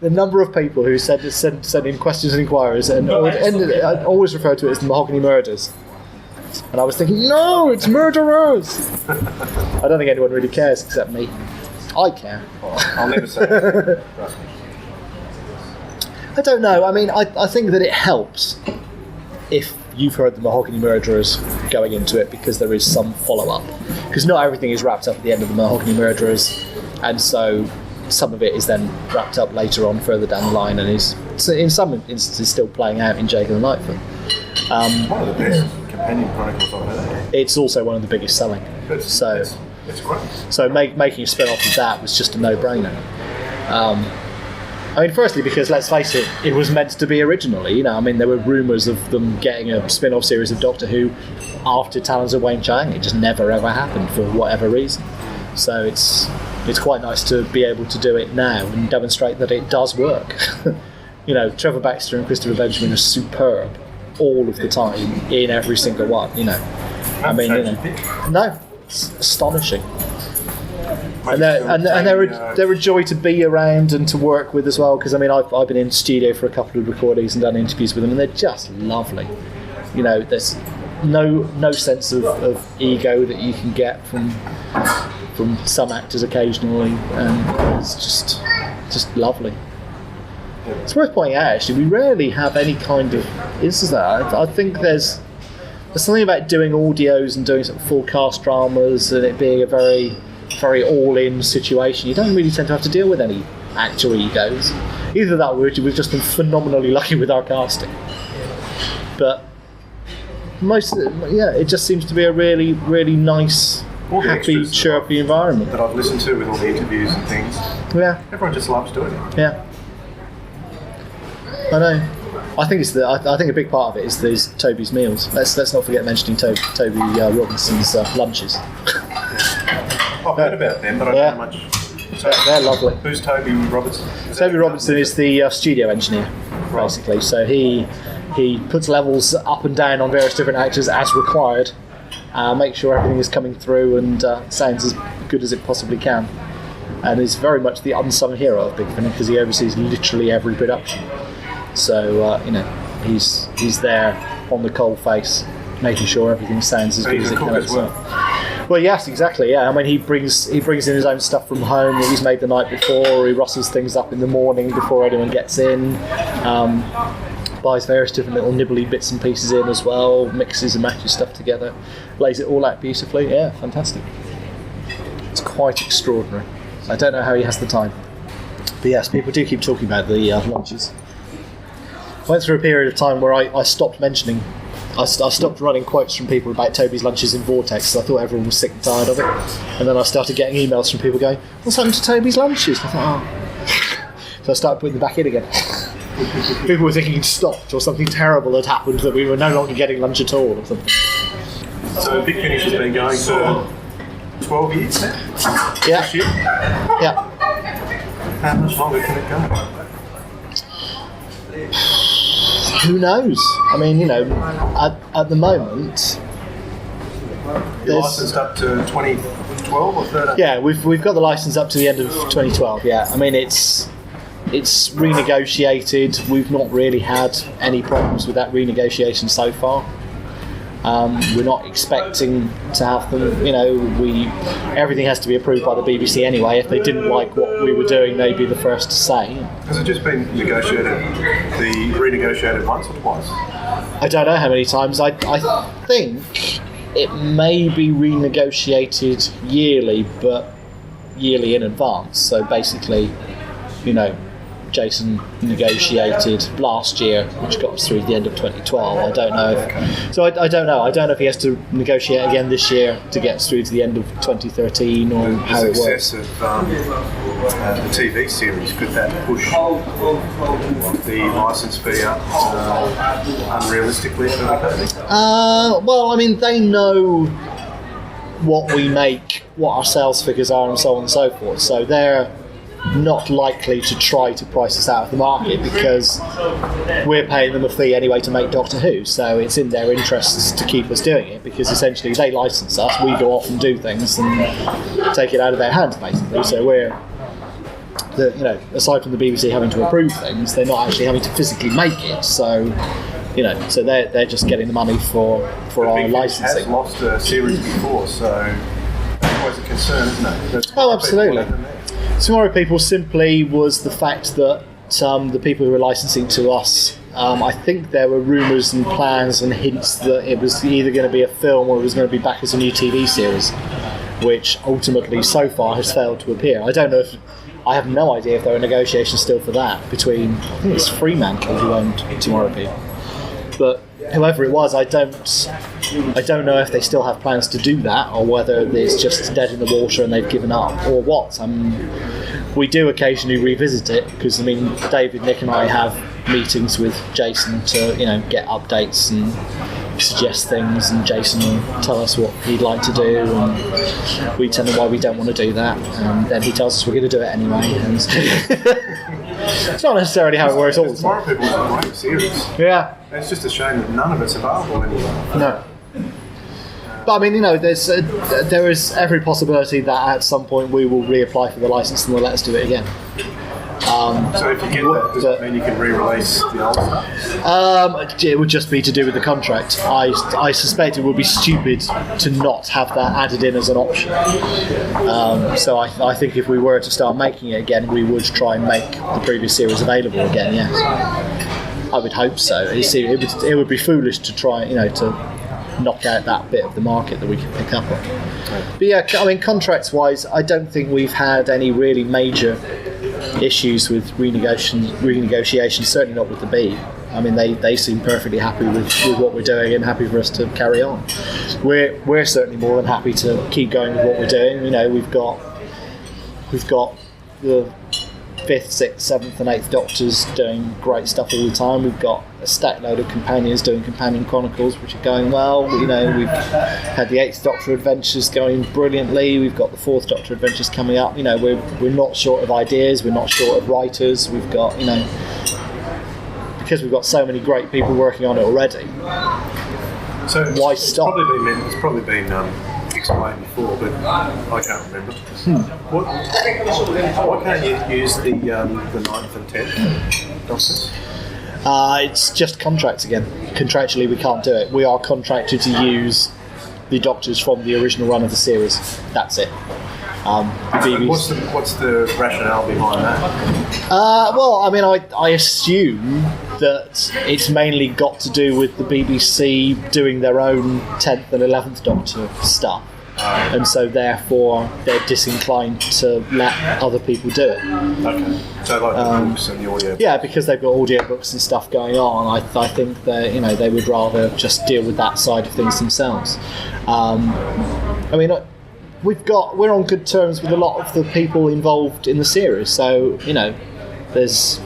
The number of people who send in questions and inquiries and I always refer to it as the Mahogany Murders. And I was thinking, no, it's Murderers! I don't think anyone really cares except me. I care. I'll never say it. Trust me. I don't know. I mean, I think that it helps if you've heard the Mahogany Murderers going into it, because there is some follow-up. Because not everything is wrapped up at the end of the Mahogany Murderers, and so some of it is then wrapped up later on further down the line and is, in some instances, still playing out in Jago and Lightfoot. One of the best companion chronicles I've heard. It's also one of the biggest selling. It's great. So making a spin-off of that was just a no-brainer. I mean, firstly, because let's face it, it was meant to be originally. There were rumours of them getting a spin-off series of Doctor Who after Talons of Wayne Chang. It just never ever happened for whatever reason. So it's quite nice to be able to do it now and demonstrate that it does work. Trevor Baxter and Christopher Benjamin are superb all of the time in every single one. No, it's astonishing. And they're a joy to be around and to work with as well, because I've been in studio for a couple of recordings and done interviews with them, and they're just lovely. There's no sense of ego that you can get from some actors occasionally, and it's just lovely. It's worth pointing out, actually, we rarely have any kind of instance that. I think there's something about doing audios and doing sort of full cast dramas and it being a very, very all-in situation. You don't really tend to have to deal with any actor egos. Either that or we've just been phenomenally lucky with our casting. But it just seems to be a really, really nice, happy, chirpy environment. That I've listened to with all the interviews and things. Yeah. Everyone just loves doing it. Yeah. I know. I think I think a big part of it is Toby's meals. Let's not forget mentioning Toby Robinson's lunches. I've heard about them, but I don't know much. So they're lovely. Who's Toby Robinson? Toby Robinson is the studio engineer, basically. So he puts levels up and down on various different actors as required, makes sure everything is coming through and sounds as good as it possibly can, and is very much the unsung hero of Big Finish because he oversees literally every production. So he's there on the coal face, making sure everything sounds as good as it can as well. Well, yes, exactly. Yeah, he brings in his own stuff from home that he's made the night before. He rustles things up in the morning before anyone gets in. Buys various different little nibbly bits and pieces in as well. Mixes and matches stuff together. Lays it all out beautifully. Yeah, fantastic. It's quite extraordinary. I don't know how he has the time. But yes, people do keep talking about the lunches. I went through a period of time where I stopped mentioning. I stopped running quotes from people about Toby's lunches in Vortex, because I thought everyone was sick and tired of it. And then I started getting emails from people going, "What's happened to Toby's lunches?" I thought, oh. So I started putting them back in again. People were thinking he'd stopped, or something terrible had happened, that we were no longer getting lunch at all, or something. So Big Finish has been going for 12 years now? Yeah. This year? Yeah. How much longer can it go? Who knows? At the moment, You're licensed up to 2012 or 13? Yeah, we've got the license up to the end of 2012. Yeah, it's renegotiated. We've not really had any problems with that renegotiation so far. We're not expecting to have them. Everything has to be approved by the BBC anyway. If they didn't like what we were doing, they'd be the first to say. Has it just been renegotiated once or twice? I don't know how many times. I think it may be renegotiated yearly, but yearly in advance. So basically, Jason negotiated last year, which got us through the end of 2012. I don't know. I don't know. I don't know if he has to negotiate again this year to get us through to the end of 2013 or how it works. The success of the TV series, could that push the licence fee up unrealistically for the company? Well, I mean, they know what we make, what our sales figures are, and so on and so forth. So they're not likely to try to price us out of the market because we're paying them a fee anyway to make Doctor Who, so it's in their interests to keep us doing it because essentially they license us, we go off and do things and take it out of their hands basically. So we're, aside from the BBC having to approve things, they're not actually having to physically make it, so so they're just getting the money for our licensing. Has lost a series before, so that's always a concern, isn't it? Oh, absolutely. Tomorrow People simply was the fact that the people who were licensing to us, I think there were rumours and plans and hints that it was either going to be a film or it was going to be back as a new TV series, which ultimately so far has failed to appear. I have no idea if there are negotiations still for that between, I think it's Fremantle who owned Tomorrow People. But whoever it was, I don't know if they still have plans to do that or whether it's just dead in the water and they've given up or what. We do occasionally revisit it because David, Nick and I have meetings with Jason to get updates and suggest things, and Jason will tell us what he'd like to do and we tell him why we don't want to do that, and then he tells us we're going to do it anyway. And it's not necessarily how it works all the time. Tomorrow People is a great series. Yeah. It's just a shame that none of it's available anymore. No. But there is every possibility that at some point we will reapply for the license and they'll let us do it again. So if you get that, does that mean you can re-release the old stuff? It would just be to do with the contract. I suspect it would be stupid to not have that added in as an option. So I think if we were to start making it again, we would try and make the previous series available again, yes. I would hope so. It would be foolish to try, to knock out that bit of the market that we can pick up on. But yeah, contracts-wise, I don't think we've had any really major issues with renegotiation, certainly not with the B. They seem perfectly happy with what we're doing and happy for us to carry on. We're certainly more than happy to keep going with what we're doing. We've got the 5th, 6th, 7th and 8th Doctors doing great stuff all the time. We've got a stack load of companions doing Companion Chronicles, which are going well. We've had the 8th Doctor Adventures going brilliantly. We've got the 4th Doctor Adventures coming up. We're not short of ideas. We're not short of writers. We've got, because we've got so many great people working on it already. So why stop? It's probably been explained before, but I can't remember. Why can't you use the 9th and 10th Doctors? It's just contracts again. Contractually, we can't do it. We are contracted to use the Doctors from the original run of the series. That's it. What's the rationale behind that? I assume that it's mainly got to do with the BBC doing their own 10th and 11th Doctor stuff. And so therefore they're disinclined to let other people do it. Okay. So like the books and the audio. Yeah, because they've got audiobooks and stuff going on. I think that they would rather just deal with that side of things themselves. We're on good terms with a lot of the people involved in the series, so there's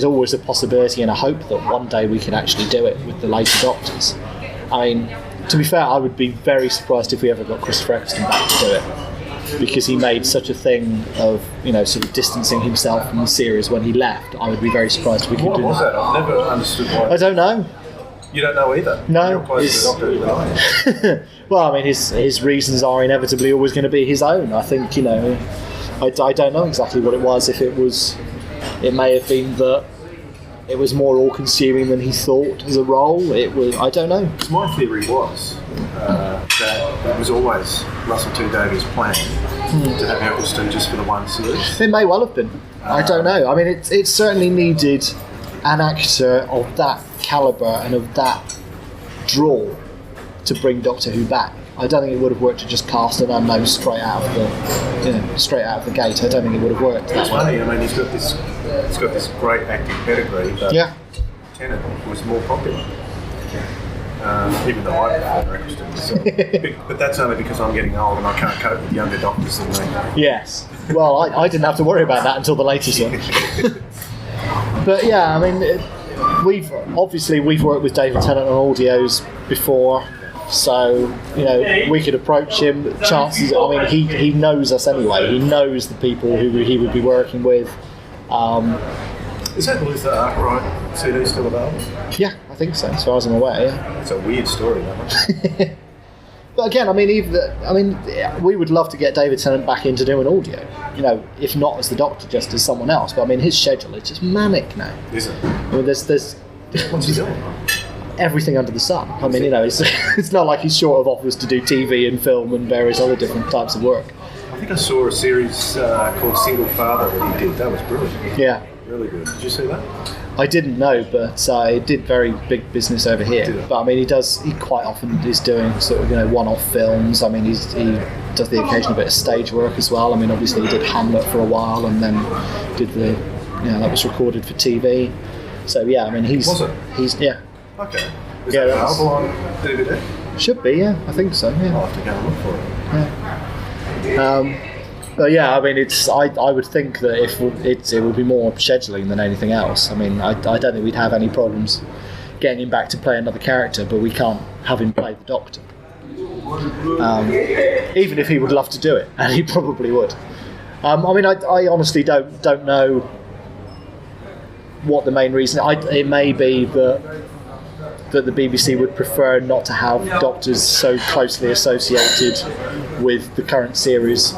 always a possibility and a hope that one day we could actually do it with the later Doctors. To be fair, I would be very surprised if we ever got Christopher Eccleston back to do it, because he made such a thing of sort of distancing himself from the series when he left. I would be very surprised if we could do that. What was that? I've never understood why. I don't know. You don't know either? No. You're closer to the Doctor than I am. Well, his reasons are inevitably always going to be his own. I think, I don't know exactly what it was, if it was It may have been that it was more all-consuming than he thought as a role. It was, I don't know. My theory was that it was always Russell T Davies' plan to have Eccleston just for the one series. It may well have been. I don't know. I mean, it certainly needed an actor of that calibre and of that draw to bring Doctor Who back. I don't think it would have worked to just cast an unknown straight out of the gate. I don't think it would have worked. It's funny. I mean, he's got this great acting pedigree, but Tennant was more popular. Even though I prefer Eccleston myself. But that's only because I'm getting old and I can't cope with younger doctors than me. Yes. Well, I didn't have to worry about that until the latest one. But yeah, I mean, we've worked with David Tennant on audios before, so we could approach him. Chances, I mean, he knows us anyway. He knows the people who he would be working with. Is that Luther Arkwright CD still available? Yeah, I think so, as far as I'm aware. Yeah. It's a weird story, that one. But again, I mean, we would love to get David Tennant back into doing audio. If not as the Doctor, just as someone else. But I mean, his schedule is just manic now. Is it? I mean, there's what's he doing? Everything under the sun. I mean, it's not like he's short of offers to do TV and film and various other different types of work. I think I saw a series called Single Father that he did. That was brilliant. Yeah. Really good. Did you see that? I didn't know, but it did very big business over here. But I mean, he quite often is doing sort of one-off films. I mean, he does the occasional bit of stage work as well. I mean, obviously he did Hamlet for a while, and then did that was recorded for TV. So yeah, I mean, he's yeah. Okay. Is that available on DVD? Should be, yeah. I think so. Yeah. I'll have to go and look for it. Yeah. But yeah, I mean, I would think that it would be more scheduling than anything else. I mean, I don't think we'd have any problems getting him back to play another character, but we can't have him play the Doctor. Even if he would love to do it, and he probably would. I mean, I honestly don't know what the main reason. It may be that the BBC would prefer not to have Doctors so closely associated with the current series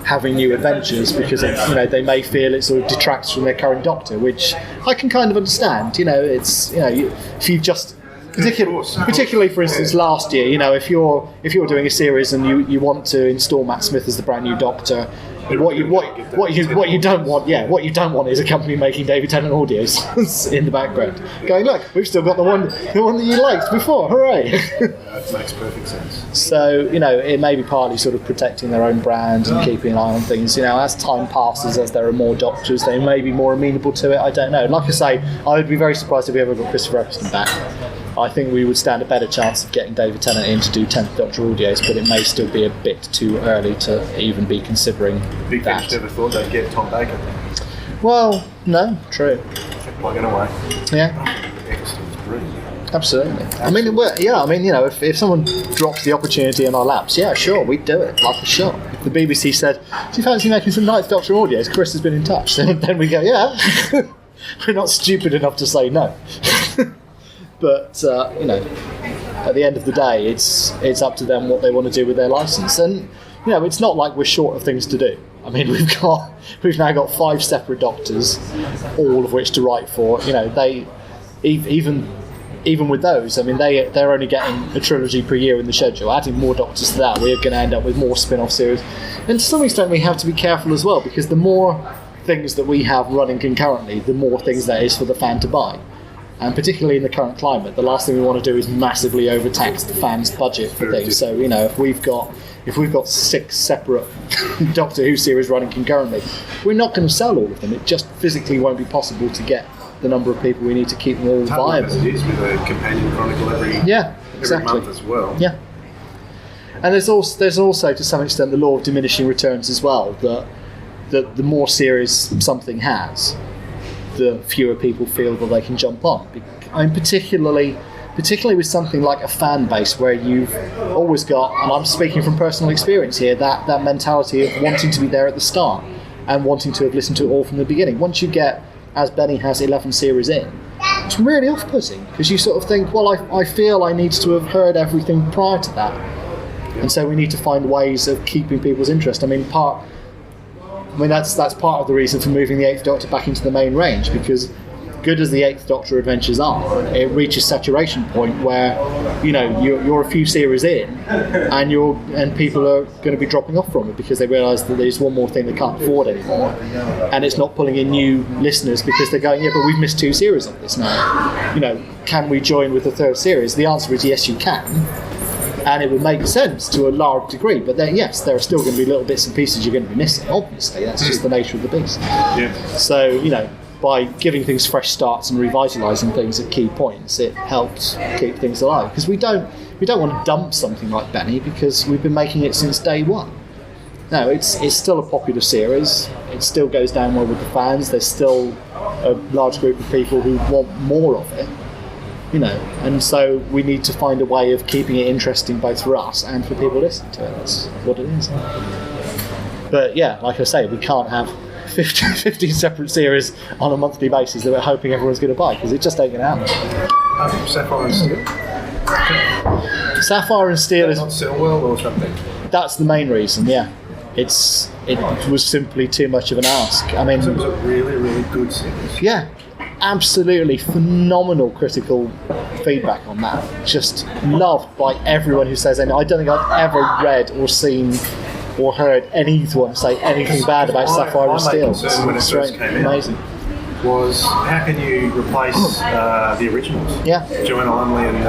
having new adventures, because they may feel it sort of detracts from their current Doctor, which I can kind of understand. It's if you just particularly for instance last year, if you're doing a series and you want to install Matt Smith as the brand new Doctor, what you don't want is a company making David Tennant audios in the background going, look, we've still got the one that you liked before, hooray. That makes perfect sense. So it may be partly sort of protecting their own brand and keeping an eye on things. As time passes, as there are more Doctors, they may be more amenable to it. I don't know. Like I say, I would be very surprised if we ever got Christopher Eccleston back. I think we would stand a better chance of getting David Tennant in to do 10th Doctor audios, but it may still be a bit too early to even be considering Big that. Finish never thought they'd get Tom Baker. Well, no, true. Plugging away. Yeah. Eccleston's brilliant. Absolutely. I mean, if someone drops the opportunity in our laps, yeah, sure, we'd do it like a shot. If the BBC said, do you fancy making some 9th Doctor audios? Chris has been in touch. Then we go, yeah. We're not stupid enough to say no. But at the end of the day, it's up to them what they want to do with their license, and it's not like we're short of things to do. I mean, we've now got 5 separate Doctors, all of which to write for. They even with those, I mean, they're only getting a trilogy per year in the schedule. Adding more Doctors to that, we're going to end up with more spin-off series, and to some extent, we have to be careful as well, because the more things that we have running concurrently, the more things there is for the fan to buy. And particularly in the current climate, the last thing we want to do is massively overtax the fans' budget for things. So if we've got 6 separate Doctor Who series running concurrently, we're not going to sell all of them. It just physically won't be possible to get the number of people we need to keep them all viable. As it is with a companion chronicle every month as well. Yeah. And there's also to some extent the law of diminishing returns as well. That the more series something has, the fewer people feel that they can jump on. I mean, particularly with something like a fan base, where you've always got, and I'm speaking from personal experience here, that mentality of wanting to be there at the start and wanting to have listened to it all from the beginning. Once you get, as Benny has, 11 series in, it's really off-putting, because you sort of think, well, I feel I need to have heard everything prior to that, and so we need to find ways of keeping people's interest. I mean, part I mean, that's part of the reason for moving the Eighth Doctor back into the main range, because good as the Eighth Doctor adventures are, it reaches saturation point where, you know, you're a few series in, and people are going to be dropping off from it because they realise that there's one more thing they can't afford anymore, and it's not pulling in new listeners because they're going, yeah, but we've missed 2 series of this now. You know, can we join with the 3rd series? The answer is yes, you can. And it would make sense to a large degree, but then yes, there are still going to be little bits and pieces you're going to be missing. Obviously, that's just the nature of the beast. Yeah. So, you know, by giving things fresh starts and revitalising things at key points, it helps keep things alive. Because we don't want to dump something like Benny, because we've been making it since day one. No, it's still a popular series. It still goes down well with the fans. There's still a large group of people who want more of it. You know, and so we need to find a way of keeping it interesting both for us and for people listening to it. That's what it is. But yeah, like I say, we can't have 50 separate series on a monthly basis that we're hoping everyone's going to buy, because it just ain't going to happen. Sapphire and Steel? Sapphire and Steel is not sell well or something? That's the main reason, yeah. It was simply too much of an ask. I mean, So it was a really, really good series. yeah, absolutely phenomenal critical feedback on that. Just loved by everyone who says anything. I don't think I've ever read or seen or heard anyone say anything bad about Sapphire and Steel. concern when it first came out amazing. Was how can you replace the originals? Yeah. Joanna Lumley and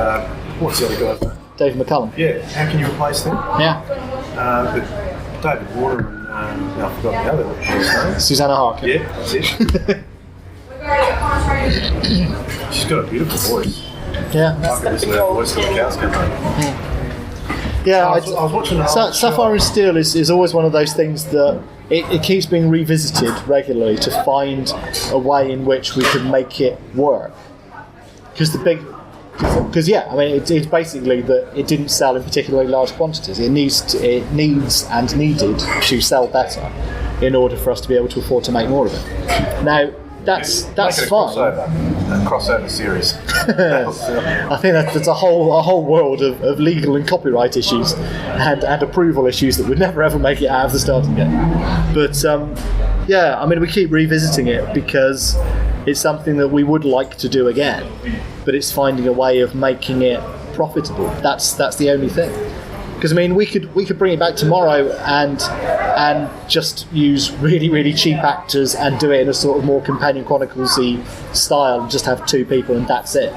what's the other guy? Dave McCullum. Yeah, how can you replace them? Yeah. But David Warner and I forgot the other person's name. Susanna Harker. Yeah, that's it. She's got a beautiful voice. Yeah. I can listen to that voice till the cows come home. Yeah, I was watching an old Sapphire and Steel is always one of those things that it keeps being revisited regularly to find a way in which we can make it work. Because yeah, I mean, it's basically that it didn't sell in particularly large quantities. It needs and needed to sell better in order for us to be able to afford to make more of it. Now, that's Make it a fine. A crossover series. I think that's a whole world of legal and copyright issues and approval issues that would never ever make it out of the starting gate. But yeah, I mean, we keep revisiting it because it's something that we would like to do again, but it's finding a way of making it profitable. That's the only thing. Because I mean, we could bring it back tomorrow and just use really, really cheap actors and do it in a sort of more Companion Chronicles-y style and just have 2 people and that's it.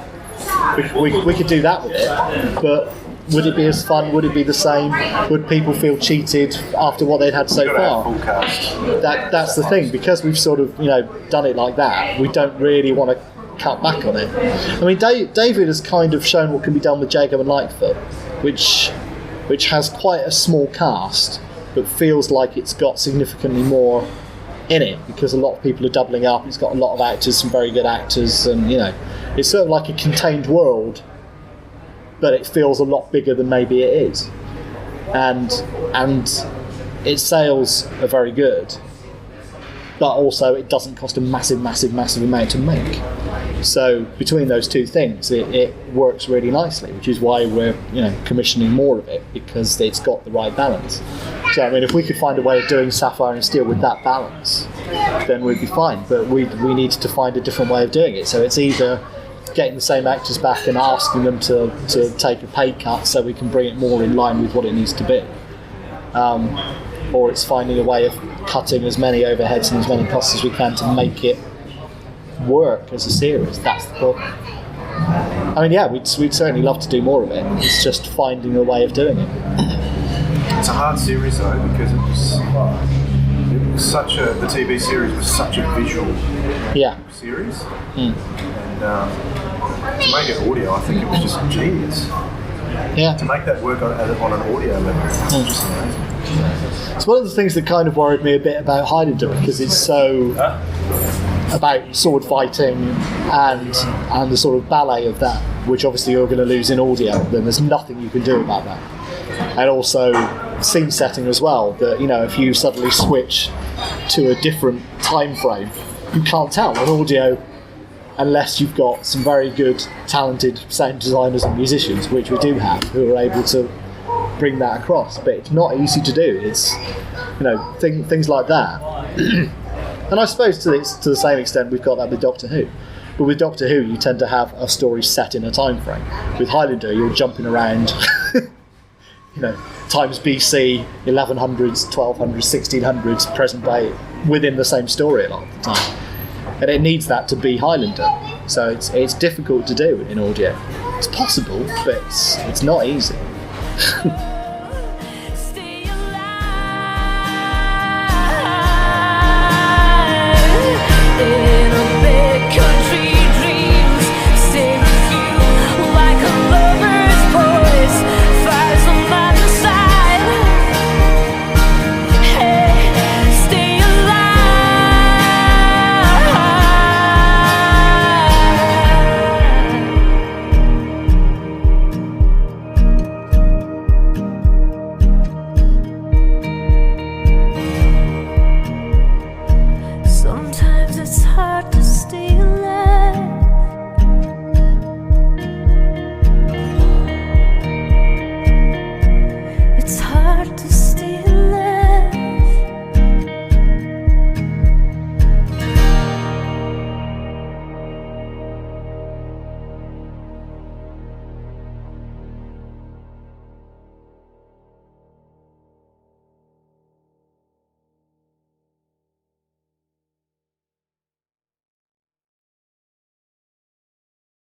We could do that with it, but would it be as fun? Would it be the same? Would people feel cheated after what they'd had so far? Full cast. That's the thing, because we've sort of done it like that. We don't really want to cut back on it. I mean, David has kind of shown what can be done with Jacob and Lightfoot, which has quite a small cast, but feels like it's got significantly more in it because a lot of people are doubling up. It's got a lot of actors, some very good actors, and it's sort of like a contained world, but it feels a lot bigger than maybe it is. And its sales are very good, but also it doesn't cost a massive amount to make. So between those two things, it works really nicely, which is why we're commissioning more of it, because it's got the right balance. So I mean, if we could find a way of doing Sapphire and Steel with that balance, then we'd be fine. But we need to find a different way of doing it. So it's either getting the same actors back and asking them to take a pay cut so we can bring it more in line with what it needs to be, or it's finding a way of cutting as many overheads and as many costs as we can to make it work as a series. That's the problem. I mean, yeah, we'd certainly love to do more of it. It's just finding a way of doing it. It's a hard series though, because it was such a the TV series was such a visual series, and to make it audio, I think it was just genius. Yeah. To make that work on an audio level, it's just amazing. It's one of the things that kind of worried me a bit about Highlander, because it's so about sword fighting and the sort of ballet of that, which obviously you're going to lose in audio. Then there's nothing you can do about that. And also scene setting as well, that if you suddenly switch to a different time frame, you can't tell on audio unless you've got some very good talented sound designers and musicians, which we do have, who are able to bring that across. But it's not easy to do. It's things like that And I suppose to the same extent we've got that with Doctor Who. But with Doctor Who, you tend to have a story set in a time frame. With Highlander, you're jumping around, times BC, 1100s, 1200s, 1600s, present day, within the same story a lot of the time. And it needs that to be Highlander. So it's difficult to do in audio. It's possible, but it's not easy.